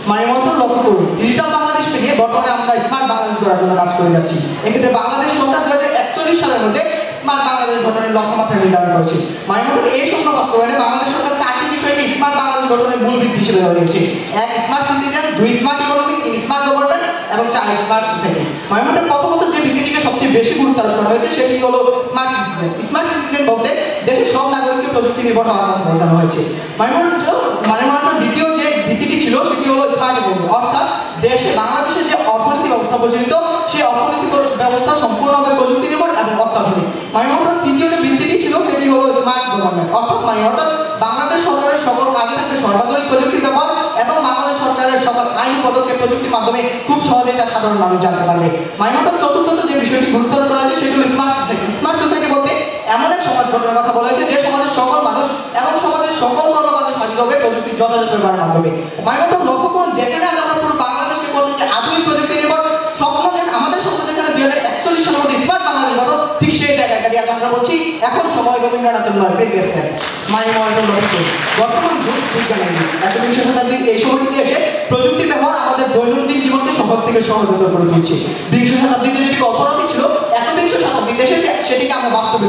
মাননীয় লক্ষ্য করুন, ডিজিটাল বাংলাদেশ পেরিয়ে বর্তমানে আমরা স্মার্ট বাংলাদেশ গড়ার জন্য কাজ করে যাচ্ছি। এক্ষেত্রে বাংলাদেশ সরকার 2041 সালের মধ্যে স্মার্ট বাংলাদেশ গঠনের লক্ষ্যমাত্রা নির্ধারণ করেছে। মাননীয় এই স্বপ্ন বাস্তবায়নে বাংলাদেশ সরকার 4টি বিষয়কে স্মার্ট বাংলাদেশ গঠনের মূল ভিত্তি হিসেবে ধরে নিয়েছে। 1 smart citizen, 2 smart economy, 3 smart government এবং 4 স্মার্ট সোসাইটি। মাননীয় প্রথমত যে ভিত্তিটিকে সবচেয়ে বেশি গুরুত্ব আরোপ করা হয়েছে সেটি হলো স্মার্ট সিটিজেন। স্মার্ট সিটিজেন বলতে দেশের সব নাগরিককে প্রযুক্তি নির্ভর হওয়ার কথা বোঝানো হয়েছে। মাননীয় দ্বিতীয় যে ভিত্তিটি ছিল সেটি হলো স্মার্ট ইকোনমি, অর্থাৎ দেশে বাংলাদেশের যে অর্থনীতি ব্যবস্থা প্রচলিত সেই অর্থনীতি ব্যবস্থা সম্পূর্ণভাবে প্রযুক্তি নির্ভর এবং অত্যাধুনিক। মাননীয় তৃতীয় যে ভিত্তিটি ছিল সেটি হলো স্মার্ট গভর্নমেন্ট, অর্থাৎ বাংলাদেশ সরকারের সকল কাজে থাকবে সর্বাধুনিক প্রযুক্তির ব্যবহার এবং বাংলাদেশ সরকারের সকল আইন পদক্ষেপ প্রযুক্তির মাধ্যমে খুব সহজে তা সাধারণ মানুষ জানতে পারবে। মাননীয় চতুর্থত যে বিষয়টি গুরুত্ব করা হয়েছে সেটি হলো স্মার্ট সোসাইটি। স্মার্ট সোসাইটি বলতে এমন এক সমাজ গঠনের কথা বলা হয়েছে যে সমাজের সকল মানুষ এবং সমাজের সকল কর্মকাণ্ড সাধিত হবে প্রযুক্তির যথাযথ ব্যবহারের মাধ্যমে। মাননীয় লক্ষ্য করুন, যেখানে আজ আমরা পুরো বাংলাদেশকে বলতে যে আধুনিক প্রযুক্তি নির্ভর স্বপ্ন, আমাদের স্বপ্ন যেখানে 2041 সালের মধ্যে স্মার্ট বাংলাদেশ গঠন, ঠিক সেই জায়গায় দাঁড়িয়ে আমরা বলছি এখন সময় রবীন্দ্রনাথের নয় বিল গেটসের। মাননীয় লক্ষ্য, বর্তমান যুগ বিজ্ঞানের যুগ। 21 শতাব্দীর এই সময়টিতে এসে প্রযুক্তির ব্যবহার আমাদের দৈনন্দিন জীবনকে সহজ থেকে সহজতর করে তুলছে। 20 শতাব্দীতে যেটি কল্পনাতে ছিল 21 শতাব্দীতে এসে সেটিকে আমরা বাস্তবে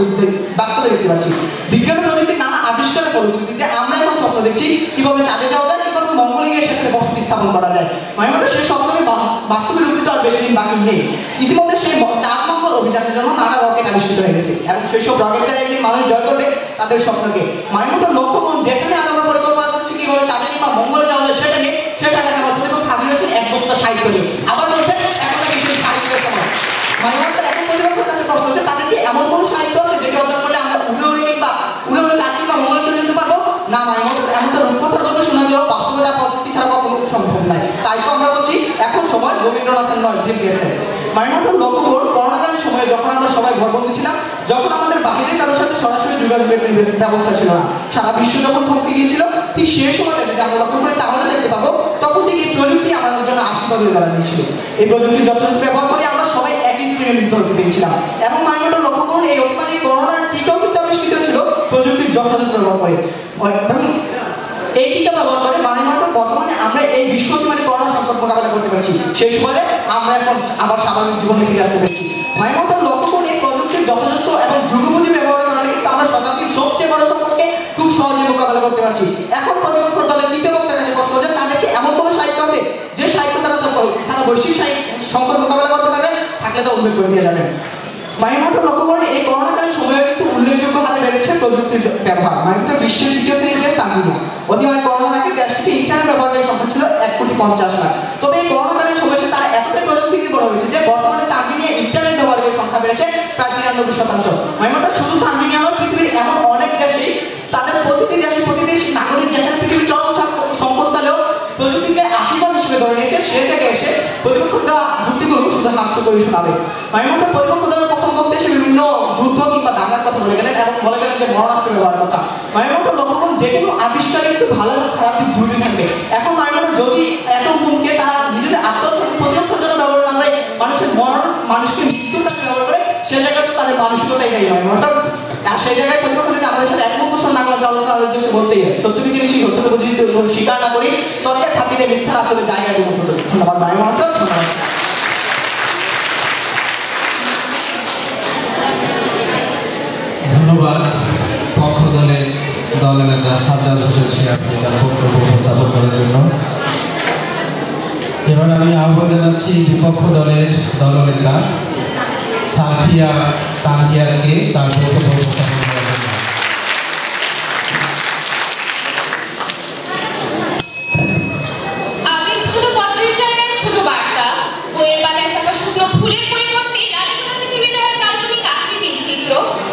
দেখতে পাচ্ছি। বিজ্ঞান প্রযুক্তির নানা আবিষ্কারের পরিস্থিতিতে আমরা এখন স্বপ্ন দেখছি কিভাবে চাঁদে যাওয়া যায়, কিভাবে মঙ্গলে গিয়ে সেখানে বসতি স্থাপন করা যায়। মাননীয় সেই স্বপ্নকে বাস্তবে রূপ দিতে আর বেশি দিন বাকি নেই। ইতিমধ্যে সেই 4 নম্বর অভিযানের জন্য নানা রকেট আবিষ্কৃত হয়ে গেছে এবং সেই সব রকেট দ্বারা একদিন মানুষ জয় করবে তাদের স্বপ্নকে। মাইন্ড লক্ষ্য করুন, যেখানে আজ আমরা পরিকল্পনা করছি কিভাবে চাঁদে কিংবা মঙ্গলে যাওয়া যায় সেটা নিয়ে, সেখানে আমার প্রতিপক্ষ হাজির হয়েছে এক বস্তা সাহিত্য নিয়ে। আবার বলছেন এখন সেই সাহিত্যের সময়। মাইন্ডের এখন প্রতিপক্ষের কাছে প্রশ্ন হচ্ছে তাদের কি এমন কোনো সাহিত্য আছে যেটি অর্জন করলে আমরা উড়ে কিংবা চাঁদ কিংবা মঙ্গলে চলে যেতে পারবো? না, মাইন্ড এমন তো রূপকথার গল্প শোনা গেলেও বাস্তবতা প্রযুক্তি ছাড়া কখনো সম্ভব নয়। তাই তো আমরা বলছি এখন সময় রবীন্দ্রনাথের নয়, বিল গেটসের। মাইন্ড লক্ষ্য করুন, করোনাকালীন সময়ে যখন আমরা সবাই ঘরবন্দি ছিলাম, যখন আমাদের বাহিরের কারোর সাথে সরাসরি যোগাযোগের ব্যবস্থা ছিল না, সারা বিশ্ব যখন থমকে গিয়েছিল, ঠিক সেই সময়টা যদি আমরা লক্ষ্য করি তাহলে দেখতে পাবো তখন ঠিক এই প্রযুক্তি আমাদের জন্য আশীর্বাদ হয়ে দাঁড়া দিয়েছিল। এই প্রযুক্তি যথাযথ ব্যবহার করে আমরা সবাই একই স্ক্রিনে লিপ্ত হতে পেরেছিলাম এবং মাইন্ড লক্ষ্য করুন এই অতিমারি করোনার টিকাও কিন্তু আবিষ্কৃত হয়েছিল প্রযুক্তির যথাযথ ব্যবহার করে। এই টিকা ব্যবহার করে মানবমাত্র বর্তমানে আমরা এই বিশ্ব অতিমারি করোনা সংকট মোকাবেলা করতে পারছি। সেই সময়ে আমরা এখন আবার স্বাভাবিক জীবনে ফিরে আসতে পেরেছি। মানবমাত্র লক্ষ্য করুন এই প্রযুক্তির যথাযথ এবং যুগোপযোগী ব্যবহারের কারণে কিন্তু আমরা শতাব্দীর সবচেয়ে বড় সংকটকে খুব সহজে মোকাবেলা করতে পারছি। এখন প্রতিপক্ষ দলের দ্বিতীয় বক্তার কাছে প্রশ্ন যে তাদেরকে এমন কোনো সাহিত্য আছে যে সাহিত্য তারা বৈশ্বিক সংকট মোকাবেলা করতে পারবে, থাকলে তা উল্লেখ করে দিয়ে যাবেন। মাইন্ড লক্ষ্য করেন এই করোনাকালীন সময়ে কিন্তু উল্লেখযোগ্য হারে বেড়েছে প্রযুক্তির ব্যবহার। মাইন্ড বিশ্বের দ্বিতীয় শ্রেণীর দেশ তানজানিয়া। অতিমারি করোনার আগে দেশটিতে ইন্টারনেট ব্যবহারের সংখ্যা ছিল 1,50,00,000। তবে এই করোনাকালীন সময়ে তারা এতটাই প্রযুক্তি নির্ভর হয়েছে যে বর্তমানে তানজানিয়া ইন্টারনেট ব্যবহারের সংখ্যা বেড়েছে প্রায় 93%। মাইন্ড শুধু তানজানিয়া নয়, পৃথিবীর এমন অনেক দেশেই তাদের প্রতিটি নাগরিক যেখানে পৃথিবীর চরম সংকটকালেও প্রযুক্তিকে আশীর্বাদ হিসেবে ধরে নিয়েছে, সে জায়গায় এসে প্রতিপক্ষ দেওয়া যুক্তিগুলো শুধু হাস্যকরী শোনাবে। মাইন্ড প্রতিপক্ষ দেওয়ার প্রথম বক্তে এসে বিভিন্ন যুদ্ধ কিংবা দাঙ্গার কথা বলে গেলেন এবং বলে গেলেন যে মরণাস্ত্র ব্যবহারের কথা। মাইন্ড লক্ষ্য করুন যে কোনো আবিষ্কারে কিন্তু ভালো এবং খারাপ দিক দুটি থাকবে। এখন মাইন্ড যদি এত গুণকে তারা নিজেদের প্রতিরক্ষার জন্য ব্যবহার না করে মানুষকে মৃত্যুর কাছে ব্যবহার করে, সে জায়গায় তো তাদের মানসিকতাই গাই হয়। অর্থাৎ আর সেই জায়গায় প্রতিপক্ষ যদি আমাদের সাথে একমত পোষণ না করে তাহলে তাদের উদ্দেশ্যে বলতেই হয় সত্যকে জিনিস সত্যকে বুঝি স্বীকার না করি তর্কের খাতিরে মিথ্যার আচলে জায়গাটি মতো। ধন্যবাদ মাইন্ড। ধন্যবাদ। ধন্যবাদ পক্ষ দলের নেতা সাজ্জাদ হোসেন শিহাবকে তার বক্তব্য উপস্থাপন করার জন্য। এবার আমি আহ্বান জানাচ্ছি বিপক্ষ দলের দলনেতা সাফিয়া তানহিয়াকে তার বক্তব্য উপস্থাপন করার জন্য। আবেগ হলো পথের জায়গায় ছোট বার্তা, বইয়ের বাগায় চাপা শুকনো ফুলের পরিবর্তে লালিত হৃদয়ের কাল্পনিক আকৃতির চিত্র,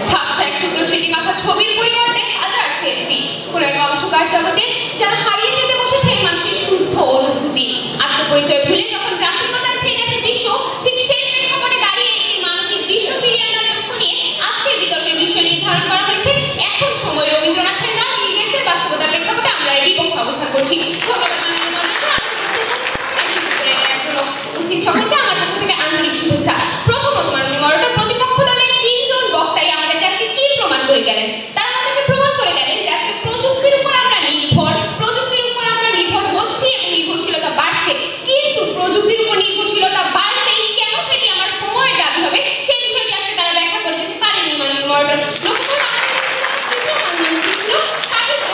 ঝাপসা এক টুকরো স্মৃতি মাখা ছবির পরিবর্তে হাজার সেলফি, কোন এক অন্ধকার জগতে যেন হারিয়ে যেতে বসেছে মানুষের শুদ্ধ অনুভূতি। আত্মপরিচয় ভুলে যখন যান্ত্রিকতার ছেয়ে গেছে বিশ্ব, ঠিক সেই প্রেক্ষাপটে দাঁড়িয়ে এই মানবিক বিশ্ব ফিরিয়ে আনার লক্ষ্য নিয়ে আজকের বিতর্কের বিষয় নির্ধারণ করা হয়েছে। এখন সময় রবীন্দ্রনাথের নয়, বিল গেটসের বাস্তবতার প্রেক্ষাপটে আমরা এর বিপক্ষে অবস্থান করছি। উপস্থিত সকলকে আমার পক্ষ থেকে আন্তরিক শুভেচ্ছা। প্রথমত মাননীয় মডারেটর প্রতিপক্ষ দলের 3 জন বক্তাই আমাদেরকে আজকে কি প্রমাণ করে গেলেন? তারা আমাদেরকে প্রমাণ করে গেলেন যে আজকে প্রযুক্তির উপর আমরা নির্ভর হচ্ছি এবং নির্ভরশীলতা বাড়ছে। কিন্তু প্রযুক্তির উপর নির্ভরশীলতা বাড়লেই কেন সেটি আমার সময়ের দাবি হবে, সেই বিষয়টি আজকে তারা ব্যাখ্যা করে দিতে পারেনি মাননীয় মডারেটর।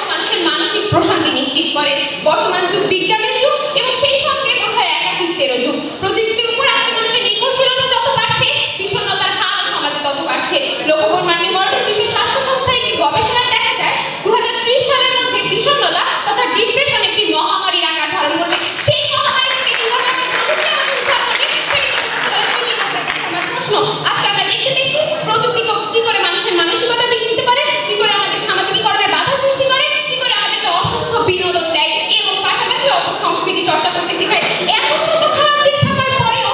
মানুষের মানসিক প্রশান্তি নিশ্চিত করে। বর্তমান যুগ বিজ্ঞানের যুগ এবং সেই সঙ্গে বোধহয় একাকিত্বেরও যুগ। প্রযুক্তির উপর আজকে মানুষের নির্ভরশীলতা যত বাড়ছে, বিষণ্ণতার হার সমাজে তত বাড়ছে। লক্ষ্য করুন মাননীয় মডারেটর, বিশ্ব স্বাস্থ্য সংস্থার একটি গবেষণায় দেখা যায় 2030 সালের মধ্যে বিষণ্ণতা তথা ডিপ্রেশন একটি মহামারীর আকার ধারণ করবে। সেই মহামারী থেকে কিভাবে আমরা প্রযুক্তি আমাদের উদ্ধার করবে আমার প্রশ্ন। আজকে আমরা দেখতে পেয়েছি প্রযুক্তি কি করে মানুষের মানসিকতা বিকৃত করে, কি করে আমাদের সামাজিকীকরণের বাধা সৃষ্টি করে, কি করে আমাদেরকে অসুস্থ বিনোদন দেয় এবং পাশাপাশি সংস্কৃতি চর্চা করতে শেখায়। এত শত খারাপ দিক থাকার পরেও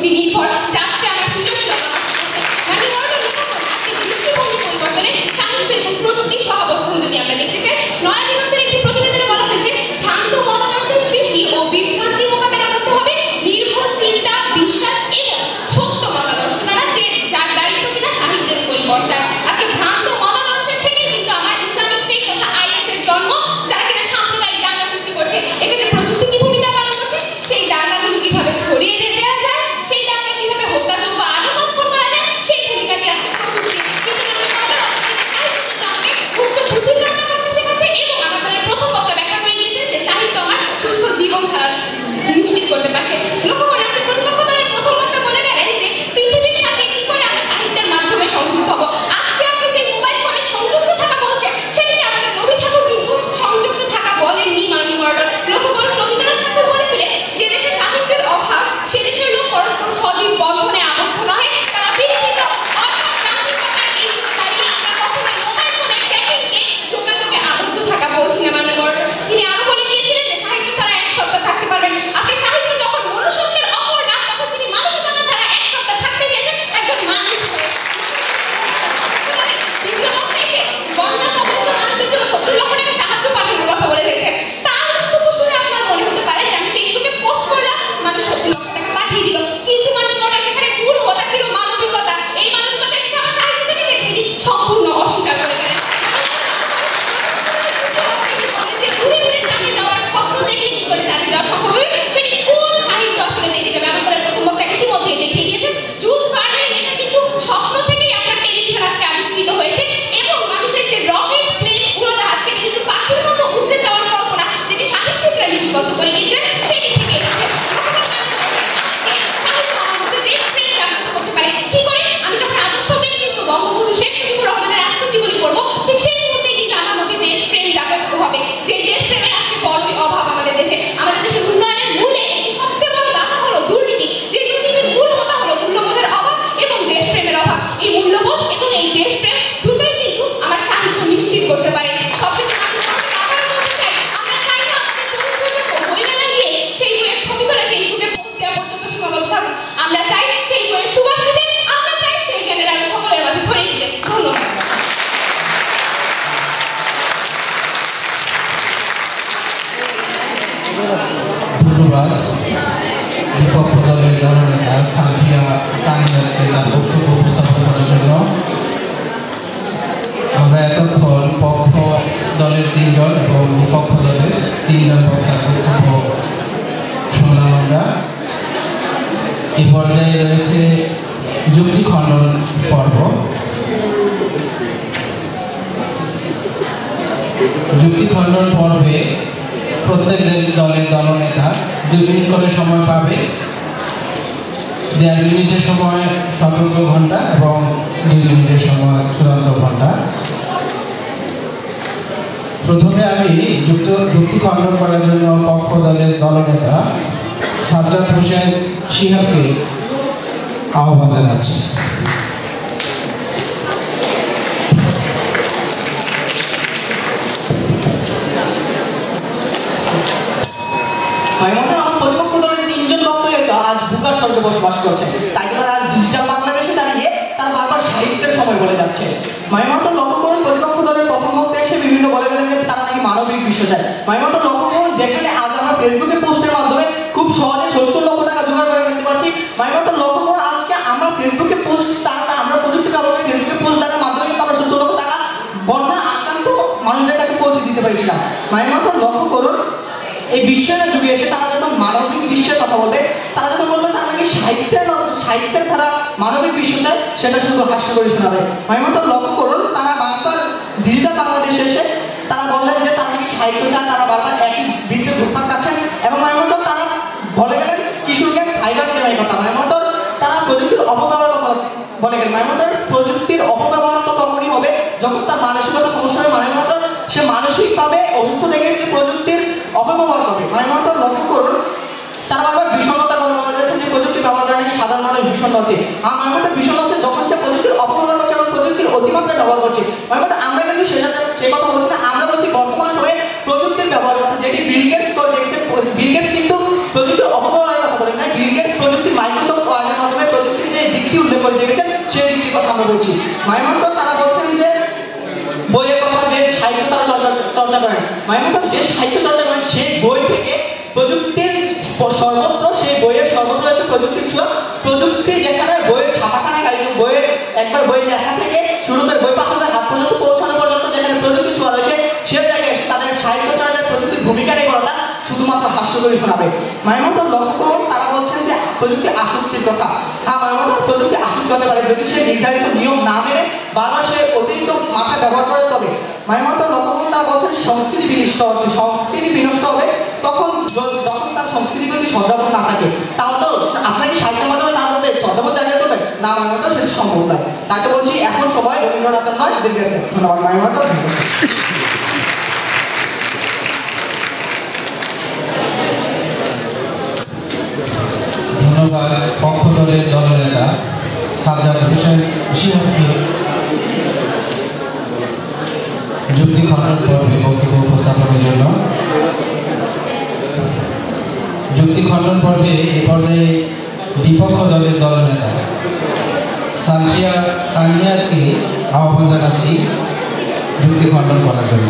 প্রযুক্তি নির্ভর, যা আজকে আমার সৃজনশীলতা পরিবর্তনে সাহিত্য এবং প্রযুক্তি সহাবস্থান যদি আমরা দেখতে চাই, নয়া দিগন্তের একটি প্রতিবেদনে বলা হয়েছে ভ্রান্ত মতাদর্শের সৃষ্টি ও বিভ্রান্তি মোকাবেলা করতে হবে নির্ভুল চিন্তা, বিশ্বাস এবং সত্য মতাদর্শ দ্বারা, যার দায়িত্ব কিনা সাহিত্যের পরিবর্তন। আজকে ভ্রান্ত মতাদর্শের থেকে কিন্তু আমার ইসলামিক স্টেট তথা IS এর জন্ম, যারা কিনা সাম্প্রদায়িক দাঙ্গা সৃষ্টি করছে। এক্ষেত্রে প্রযুক্তি কি ভূমিকা পালন করছে? সেই দাঙ্গাগুলো কিভাবে ছড়িয়ে দেওয়া যায়, সেই দাঙ্গা কিভাবে হত্যাযোগ্য আরো তৎপর করা যায়, সেই ভূমিকাটি আজকে প্রযুক্তি। কিন্তু মুক্ত বুদ্ধি চর্চা করতে শেখাচ্ছে এবং আমার দলের প্রথম বক্তা ব্যাখ্যা করে দিয়েছেন যে সাহিত্য আমার সুস্থ জীবনধারা নিশ্চিত করতে পারছে। লক্ষ্য করে আজকে প্রতিপক্ষ দলের প্রথম বক্তা বলে গেলেন যে পৃথিবীর সাথে কি করে আমরা সাহিত্যের মাধ্যমে সংযুক্ত হবো। আজকে আপনি যে মোবাইল ফোনে সংযুক্ত থাকা বলছেন, সেটাকে আমাদের রবি ঠাকুর কিন্তু সংযুক্ত থাকা বলেননি। মাননীয় মডারেটর, লক্ষ্য করুন রবীন্দ্রনাথ ঠাকুর বলেছিলেন যে দেশে সাহিত্যের অভাব, সে দেশের লোক পরস্পর সজীব বন্ধনে আবদ্ধ নয়, তারা বিস্তৃত অর্থাৎ যান্ত্রিকতার এই দাঁড়িয়ে আমরা কখনোই মোবাইল ফোনের চ্যাটিংকে যোগাযোগে আবদ্ধ থাকা বলছি না। মাননীয় মডারেটর, তিনি আরো বলে দিয়েছিলেন যে সাহিত্য ছাড়া এক সপ্তাহ থাকতে পারবেন। আপনি সাহিত্য যখন মনুষ্যত্বের অপর নাম, তখন তিনি মানবিকতা ছাড়া এক সপ্তাহ থাকতে চেয়েছেন একজন মানুষ হয়ে। দ্বিতীয় বক্তা এসে বন্যার কবলিত মানুষদের জন্য 70 লক্ষ টাকা সাহায্য পাঠানোর কথা বলে গেছেন। তার বক্তব্য শুনে আপনার মনে হতে পারে যে আমি ফেসবুকে পোস্ট করলাম, মানুষ 70 লক্ষ টাকা পাঠিয়ে দিল, কিন্তু মাননীয় মডারেটর সেখানে মূল কথা ছিল মানবিকতা। এই মানবিকতা এসে আমার সাহিত্য থেকে সেটা তিনি সম্পূর্ণ অস্বীকার করে গেলেন। ঘুরে ঘুরে চালিয়ে যাওয়ার স্বপ্ন দেখে কি করে চালিয়ে যাওয়া সম্ভব হবে, সেটি কোন সাহিত্য আসলে দেখে যাবে। আমার দলের প্রথম বক্তা ইতিমধ্যে দেখিয়ে গিয়েছেন জুলস ভার্নের লেখা কিন্তু স্বপ্ন থেকেই আপনার টেলিভিশন আজকে আবিষ্কৃত হয়েছে এবং মানুষের যে রকেট প্লেন উড়োজাহাজ, সেটি কিন্তু পাখির মতো উঠতে যাওয়ার কল্পনা যেটি সাহিত্যিকরা লিপিবদ্ধ করে গিয়েছেন, সেটি থেকে এসেছে। সাহিত্য আমার মধ্যে দেশপ্রেম জাগ্রত করতে পারে কি করে? আমি যখন আদর্শ ব্যক্তিত্ব বঙ্গবন্ধু শেখ মুজিবুর রহমানের আত্মজীবনী পড়বো, ঠিক সেই মুহূর্তেই কিন্তু আমার মধ্যে দেশপ্রেম জাগ্রত হবে। যে দেশপ্রেমের আজকে বড়ই অভাব আমাদের দেশে। আমাদের দেশের উন্নয়নের মূলে সবচেয়ে বড় বাধা হলো দুর্নীতি। যে দুর্নীতির মূল কথা হলো মূল্যবোধের অভাব এবং দেশপ্রেমের অভাব। এই মূল্যবোধ এবং এই দেশপ্রেম দুটোই কিন্তু আমার সাহিত্য নিশ্চিত করতে পারে। সবকিছু আমরা চাই না বইমেলায় গিয়ে সেই বইয়ের ছবি করে ফেসবুকে পোস্ট দেওয়া পর্যন্ত সীমাবদ্ধ থাকুক। আমরা চাই সেই বইয়ের সুবাস দিতে, আমরা চাই সেই জ্ঞানের আলো সকলের মাঝে ছড়িয়ে দিতে। ধন্যবাদ। ধন্যবাদ বিপক্ষ দলের দলনেতা সালফিয়া তানিয়াকে তার বক্তব্য উপস্থাপন করার জন্য। আমরা এতক্ষণ পক্ষ দলের 3 জন এবং বিপক্ষ দলের 3 জন বক্তার বক্তব্য শুনলাম। আমরা এই পর্যায়ে রয়েছে যুক্তি খণ্ডন পর্ব। যুক্তি খণ্ডন পর্বে প্রত্যেক দলের দলনেতা 2 মিনিট করে সময় পাবে। 1.5 মিনিটের সময় সতর্ক ঘন্টা এবং 2 মিনিটের সময় চূড়ান্ত ঘন্টা। প্রথমে আমি যুক্তি খণ্ডন করার জন্য পক্ষ দলের দলনেতা সাজ্জাদ হোসেন শিহাবকে আহ্বান জানাচ্ছি। আমার প্রতিপক্ষ দলের 3 জন বক্তাই আজ বুকার স্বর্গে বসবাস করছে, তাই তারা আজ ডিজিটাল বাংলাদেশে দাঁড়িয়ে তারা বারবার সাহিত্যের সময় বলে যাচ্ছে। মাইমন্টন লক্ষ্য করুন প্রতিপক্ষ দলের প্রথম বক্তা এসে বিভিন্ন বলে গেলেন যে তারা নাকি মানবিক বিশ্ব চায়। মাইমন্টন লক্ষ্য করুন যেখানে আজ আমরা ফেসবুকে পোস্টের মাধ্যমে খুব সহজে 70 লক্ষ টাকা জোগাড় করে নিতে পারছি। মাইমন্টন লক্ষ্য করুন আজকে আমরা ফেসবুকে পোস্ট আমরা প্রযুক্তি ব্যবহার করে ফেসবুকে পোস্ট দেওয়ার মাধ্যমে কিন্তু আমরা 70 লক্ষ টাকা বন্যা আক্রান্ত মানুষদের কাছে পৌঁছে দিতে পেরেছিলাম। মাইমন্টন লক্ষ্য করুন এই বিশ্বায়নের যুগে এসে তারা যখন মানবিক বিশ্বের কথা বলবে, তারা যখন বলবে তারা নাকি সাহিত্যের ধারা মানবিক বিশ্ব চায়, সেটা শুধু হাস্য করে শোনাবে। মাইমন্টন লক্ষ্য করুন তারা বারবার ডিজিটাল বাংলাদেশে এসে তারা বললেন যে তারা নাকি সাহিত্য চায়, তারা বারবার একই বৃত্তে ঘুরপাক খাচ্ছেন এবং মাইমন্টন তারা বলে গেলেন কিশোর গ্যাং সাইবার ক্রাইমের কথা। মাইমন্টন তারা প্রযুক্তির অপব্যবহারের কথা বলে গেলেন। মাইমন্টন প্রযুক্তির অপব্যবহার তো তখনই হবে যখন তার মানসিকতা সমস্যা হবে। মাইমন্টন সে মানসিকভাবে অসুস্থ থেকে প্রযুক্তির অপব্যবহার করবে। মাইমন্টন লক্ষ্য করুন তারা বারবার বিষণ্ণতা কথা বলা যাচ্ছে যে প্রযুক্তি ব্যবহার করে নাকি সাধারণ মানুষ ভীষণ হচ্ছে। আর মাইমন্টন ভীষণ হচ্ছে যখন সে প্রযুক্তির অপব্যবহার করছে এবং প্রযুক্তির অতিমাত্রায় ব্যবহার করছে। মাইমন্টন আমরা কিন্তু সে কথা বলছি না, আমরা বলছি বর্তমান সময়ে প্রযুক্তির ব্যবহার কথা, যেটি বিল গেটস করে দেখছে। বিল গেটস কিন্তু প্রযুক্তির অপব্যবহারের কথা বলে না, বিল গেটস প্রযুক্তির মাইক্রোসফট ওয়ার্ডের মাধ্যমে প্রযুক্তির যে দিকটি উল্লেখ করে দিয়েছেন সেই দিকটির কথা আমরা বলছি। মাইমন্টন তারা বলছেন যে বইয়ের কথা, যে সাহিত্য তারা চর্চা করেন, মাইমন্টন যে সাহিত্য চর্চা করেন সেই বই থেকে প্রযুক্তির সর্বত্র, সেই বইয়ের সর্বত্র এসে প্রযুক্তির ছোঁয়া। প্রযুক্তি যেখানে বইয়ের ছাপাখানা বইয়ের একবার বই লেখা থেকে শুরু করে বই পাঠকের হাত পর্যন্ত পৌঁছানো পর্যন্ত যেখানে প্রযুক্তি ছোঁয়া রয়েছে, সে জায়গায় এসে তাদের সাহিত্য চর্চায় প্রযুক্তির ভূমিকা নেই বলাটা শুধুমাত্র হাস্য করে শোনাবে। মাইমন্টন লক্ষ্য করুন, তারা বলছেন যে প্রযুক্তি আসক্তির কথা। হ্যাঁ, মাইমন্টন প্রযুক্তি আসক্তি হতে পারে যদি সে নির্ধারিত নিয়ম না মেনে বারবার সে অতিরিক্ত মাথা ব্যবহার করে। তবে মাইমন্টন লক্ষ্য করুন, তারা বলছেন সংস্কৃতি বিনষ্ট হচ্ছে, সংস্কৃতি বিনষ্ট হবে তখন যখন তার সংস্কৃতির প্রতি শ্রদ্ধাবোধ না থাকে। তাহলে তো আপনাকে সাহিত্যের মাধ্যমে তার মধ্যে শ্রদ্ধাবোধ জানিয়ে দেবেন না, মাইমন্টন সেটা সম্ভব নয়। তাই তো বলছি এখন সবাই রবীন্দ্রনাথের নয়, বিল গেটসের। ধন্যবাদ মাইমন্টন। ধন্যবাদ পক্ষ দলের দলনেতা সাজ্জাদ হোসেন শিহাবকে যুক্তি খণ্ডন পর্বে বক্তব্য উপস্থাপনের জন্য। যুক্তি খণ্ডন পর্বে এ পর্যায়ে বিপক্ষ দলের দলনেতা সানফিয়া তানিয়াকে আহ্বান জানাচ্ছি যুক্তি খণ্ডন করার জন্য।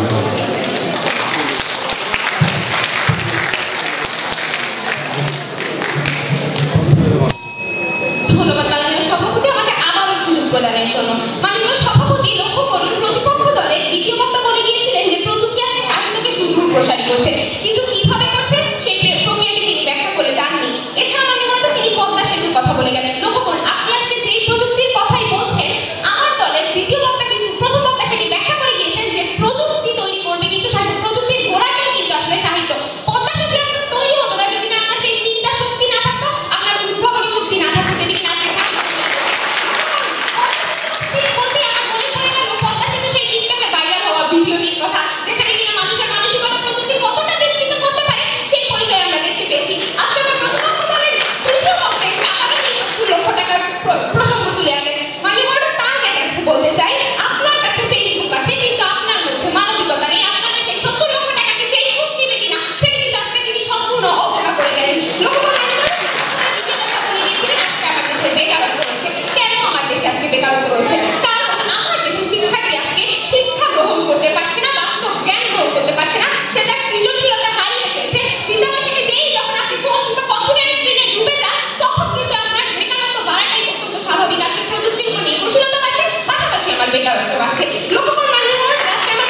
ধন্যবাদ মাননীয় সভাপতি আমাকে আবারও সুযোগ প্রদানের জন্য। মাননীয় সভাপতি লক্ষ্য করুন, প্রতিপক্ষ দলের দ্বিতীয় বক্তা বলে গিয়েছিলেন যে প্রযুক্তি আজকে সাহিত্যকে সুদূর প্রসারী করছে, কিন্তু কিভাবে করছে সেই প্রক্রিয়াটি তিনি ব্যাখ্যা করে যাননি। এছাড়া মাননীয় তিনি পদ্মা সেতুর কথা বলে গেলেন। লক্ষ্য করুন, আপনি আজকে যেই প্রযুক্তির কথাই বলছেন, আমার দলের দ্বিতীয় বক্তা কিন্তু প্রথম বক্তা সেটি ব্যাখ্যা করে গিয়েছেন যে প্রযুক্তি তৈরি করবে কিন্তু সাহিত্য, প্রযুক্তির গোড়াটাই কিন্তু আসলে সাহিত্য। পদ্মা সেতু এখন তৈরি হতো না যদি না আপনার সেই চিন্তা শক্তি না থাকতো, আপনার উদ্ভাবনী শক্তি না থাকতো, যদি না ভিডিওটির কথা, যেখানে কিনা মানুষের মানসিকতা প্রযুক্তি কতটা বিকৃত করতে পারে সেই পরিচয় আমরা দেখতে পেয়েছি। আজকে আমরা প্রতিপক্ষ দলের তৃতীয় পক্ষে আবারও সেই 70 লক্ষ টাকার প্রসঙ্গ তুলে আনলেন। মাননীয় তার কাছে বলতে চাই, আপনার কাছে ফেসবুক আছে কিন্তু আপনার মধ্যে মানবিকতা নেই। আপনাদের সেই 70 লক্ষ টাকাকে ফেসবুক দিবে কিনা সেটা কিন্তু আজকে তিনি সম্পূর্ণ অবহেলা করে গেলেন। লক্ষ্য করুন, আজকে আমার দেশে বেকারত্ব রয়েছে। কেন আমার দেশে আজকে বেকারত্ব রয়েছে? কারণ আমার দেশে শিক্ষার্থী আজকে শিক্ষা গ্রহণ করতে পারছে না, বাস্তব জ্ঞান গ্রহণ করতে পারছে না, সে তার সৃজনশীলতা হারিয়ে ফেলছে। চিন্তাভাবনা থেকে যেই যখন আপনি ফোন কিংবা কম্পিউটারের স্ক্রিনে ডুবে যান, তখন কিন্তু আপনার বেকারত্ব বাড়াটাই অত্যন্ত স্বাভাবিক। আজকে প্রযুক্তির উপর নির্ভরশীলতা বাড়ছে, পাশাপাশি আমার বেকারত্ব বাড়ছে। লক্ষ্য করুন মাননীয় আজকে আমার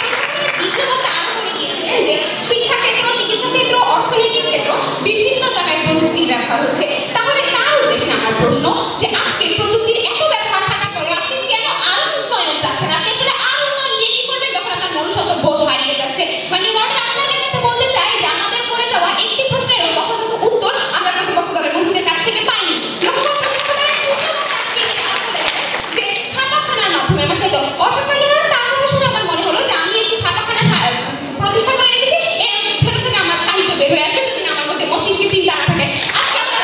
দ্বিতীয়ত আরো বলে গিয়েছিলেন যে শিক্ষা ক্ষেত্র, চিকিৎসা ক্ষেত্র, অর্থনৈতিক ক্ষেত্র বিভিন্ন জায়গায় প্রযুক্তির ব্যবহার হচ্ছে। তাহলে তার উদ্দেশ্যে আমার প্রশ্ন যে আজকে প্রযুক্তির এত ব্যবহার থাকার পরে আপনি কেন আরো উন্নয়ন চাচ্ছেন? আপনি আসলে আরো উন্নয়ন নিয়ে কি করবেন যখন আপনার মনুষ্যত্ব বোধ হারিয়ে যাচ্ছে? মানে আপনাদের কাছে বলতে চাই যে আমাদের করে যাওয়া একটি প্রশ্নের যথাযথ উত্তর আমরা প্রতিপক্ষ দলের বন্ধুদের কাছ থেকে পাইনি। লক্ষ্য করুন, যে ছাপাখানার মাধ্যমে আমার সাথে অর্থাৎ তার কথা শুনে আমার মনে হলো যে আমি একটি ছাপাখানা প্রতিষ্ঠা করে রেখেছি, এর ভেতর থেকে আমার সাহিত্য বের হয়ে আসবে যদি আমার মধ্যে মস্তিষ্কে চিন্তা না থাকে। আজকে আমরা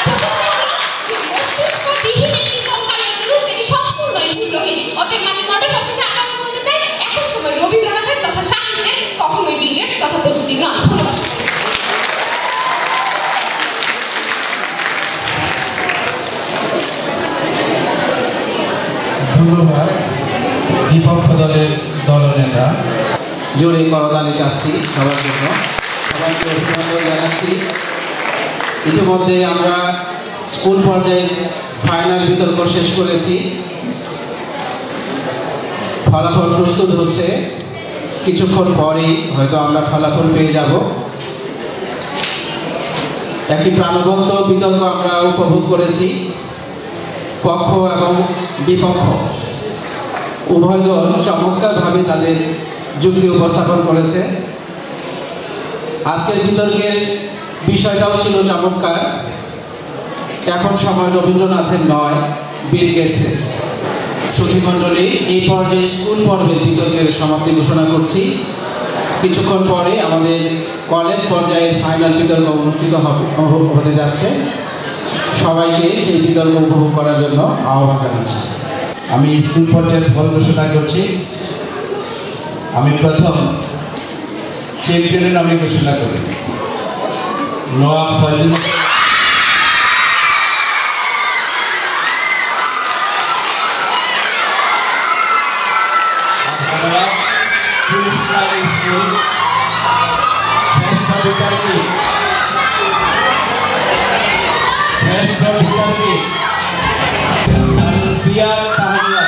মস্তিষ্কবিহীন একটি সরকারের রূপ যেটি সম্পূর্ণই মূল্যহীন। অতএব মাননীয় সবশেষে আবারও বলতে চাই, এখন সময় রবীন্দ্রনাথের তথা সাহিত্যের, কখনোই বিল গেটস তথা প্রযুক্তি নয়। ধন্যবাদ বিপক্ষ দলের দলনেতা। জোরে করতালি চাচ্ছি সবার জন্য, সবাইকে অভিনন্দন জানাচ্ছি। ইতিমধ্যে আমরা স্কুল পর্যায়ে ফাইনাল বিতর্ক শেষ করেছি, ফলাফল প্রস্তুত হচ্ছে। কিছুক্ষণ পরেই হয়তো আমরা ফলাফল পেয়ে যাব। একটি প্রাণবন্ত বিতর্ক আমরা উপভোগ করেছি। পক্ষ এবং বিপক্ষ উভয় দল চমৎকারভাবে তাদের যুক্তি উপস্থাপন করেছে। আজকের বিতর্কের বিষয়টাও ছিল চমৎকার। এখন সময় রবীন্দ্রনাথের নয়, বিল গেটসের। সুধীমণ্ডলী, এই পর্যায়ে স্কুল পর্বের বিতর্কের সমাপ্তি ঘোষণা করছি। কিছুক্ষণ পরে আমাদের কলেজ পর্যায়ের ফাইনাল বিতর্ক অনুষ্ঠিত হতে যাচ্ছে। সবাইকে সেই বিতর্ক উপভোগ করার জন্য আহ্বান জানাচ্ছি। আমি স্কুল পর্যায়ের ফল ঘোষণা করছি। আমি প্রথম চ্যাম্পিয়নের নামে ঘোষণা করি নওয়াব ফজল। Primary School শ্রেষ্ঠ বিদ্যার্থী সালফিয়া তাহমিয়া।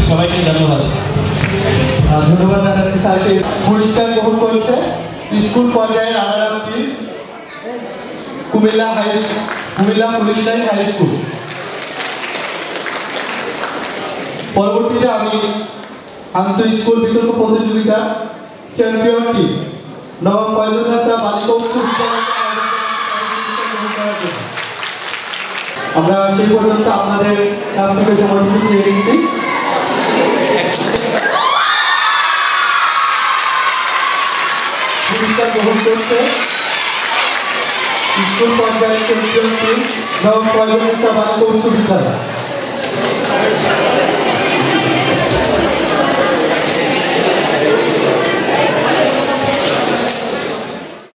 সবাইকে ধন্যবাদ। ধন্যবাদ জানাচ্ছি স্যারকে। পুরস্কার গ্রহণ করেছে স্কুল পর্যায়ে রানার-আপটি Comilla police line high school. পরবর্তীতে আমি আন্তঃ স্কুল বিতর্ক প্রতিযোগিতা চ্যাম্পিয়ন টিম নবাব ফয়জুল হাসান বালিকা উচ্চ বিদ্যালয় আমরা সেই পর্যন্ত আপনাদের কাছ থেকে সময়টুকু চেয়ে নিচ্ছি। পুরস্কার গ্রহণ করছে স্কুল পর্যায়ে চ্যাম্পিয়ন টিম নবাব ফয়জুল হাসান বালিকা উচ্চ বিদ্যালয়।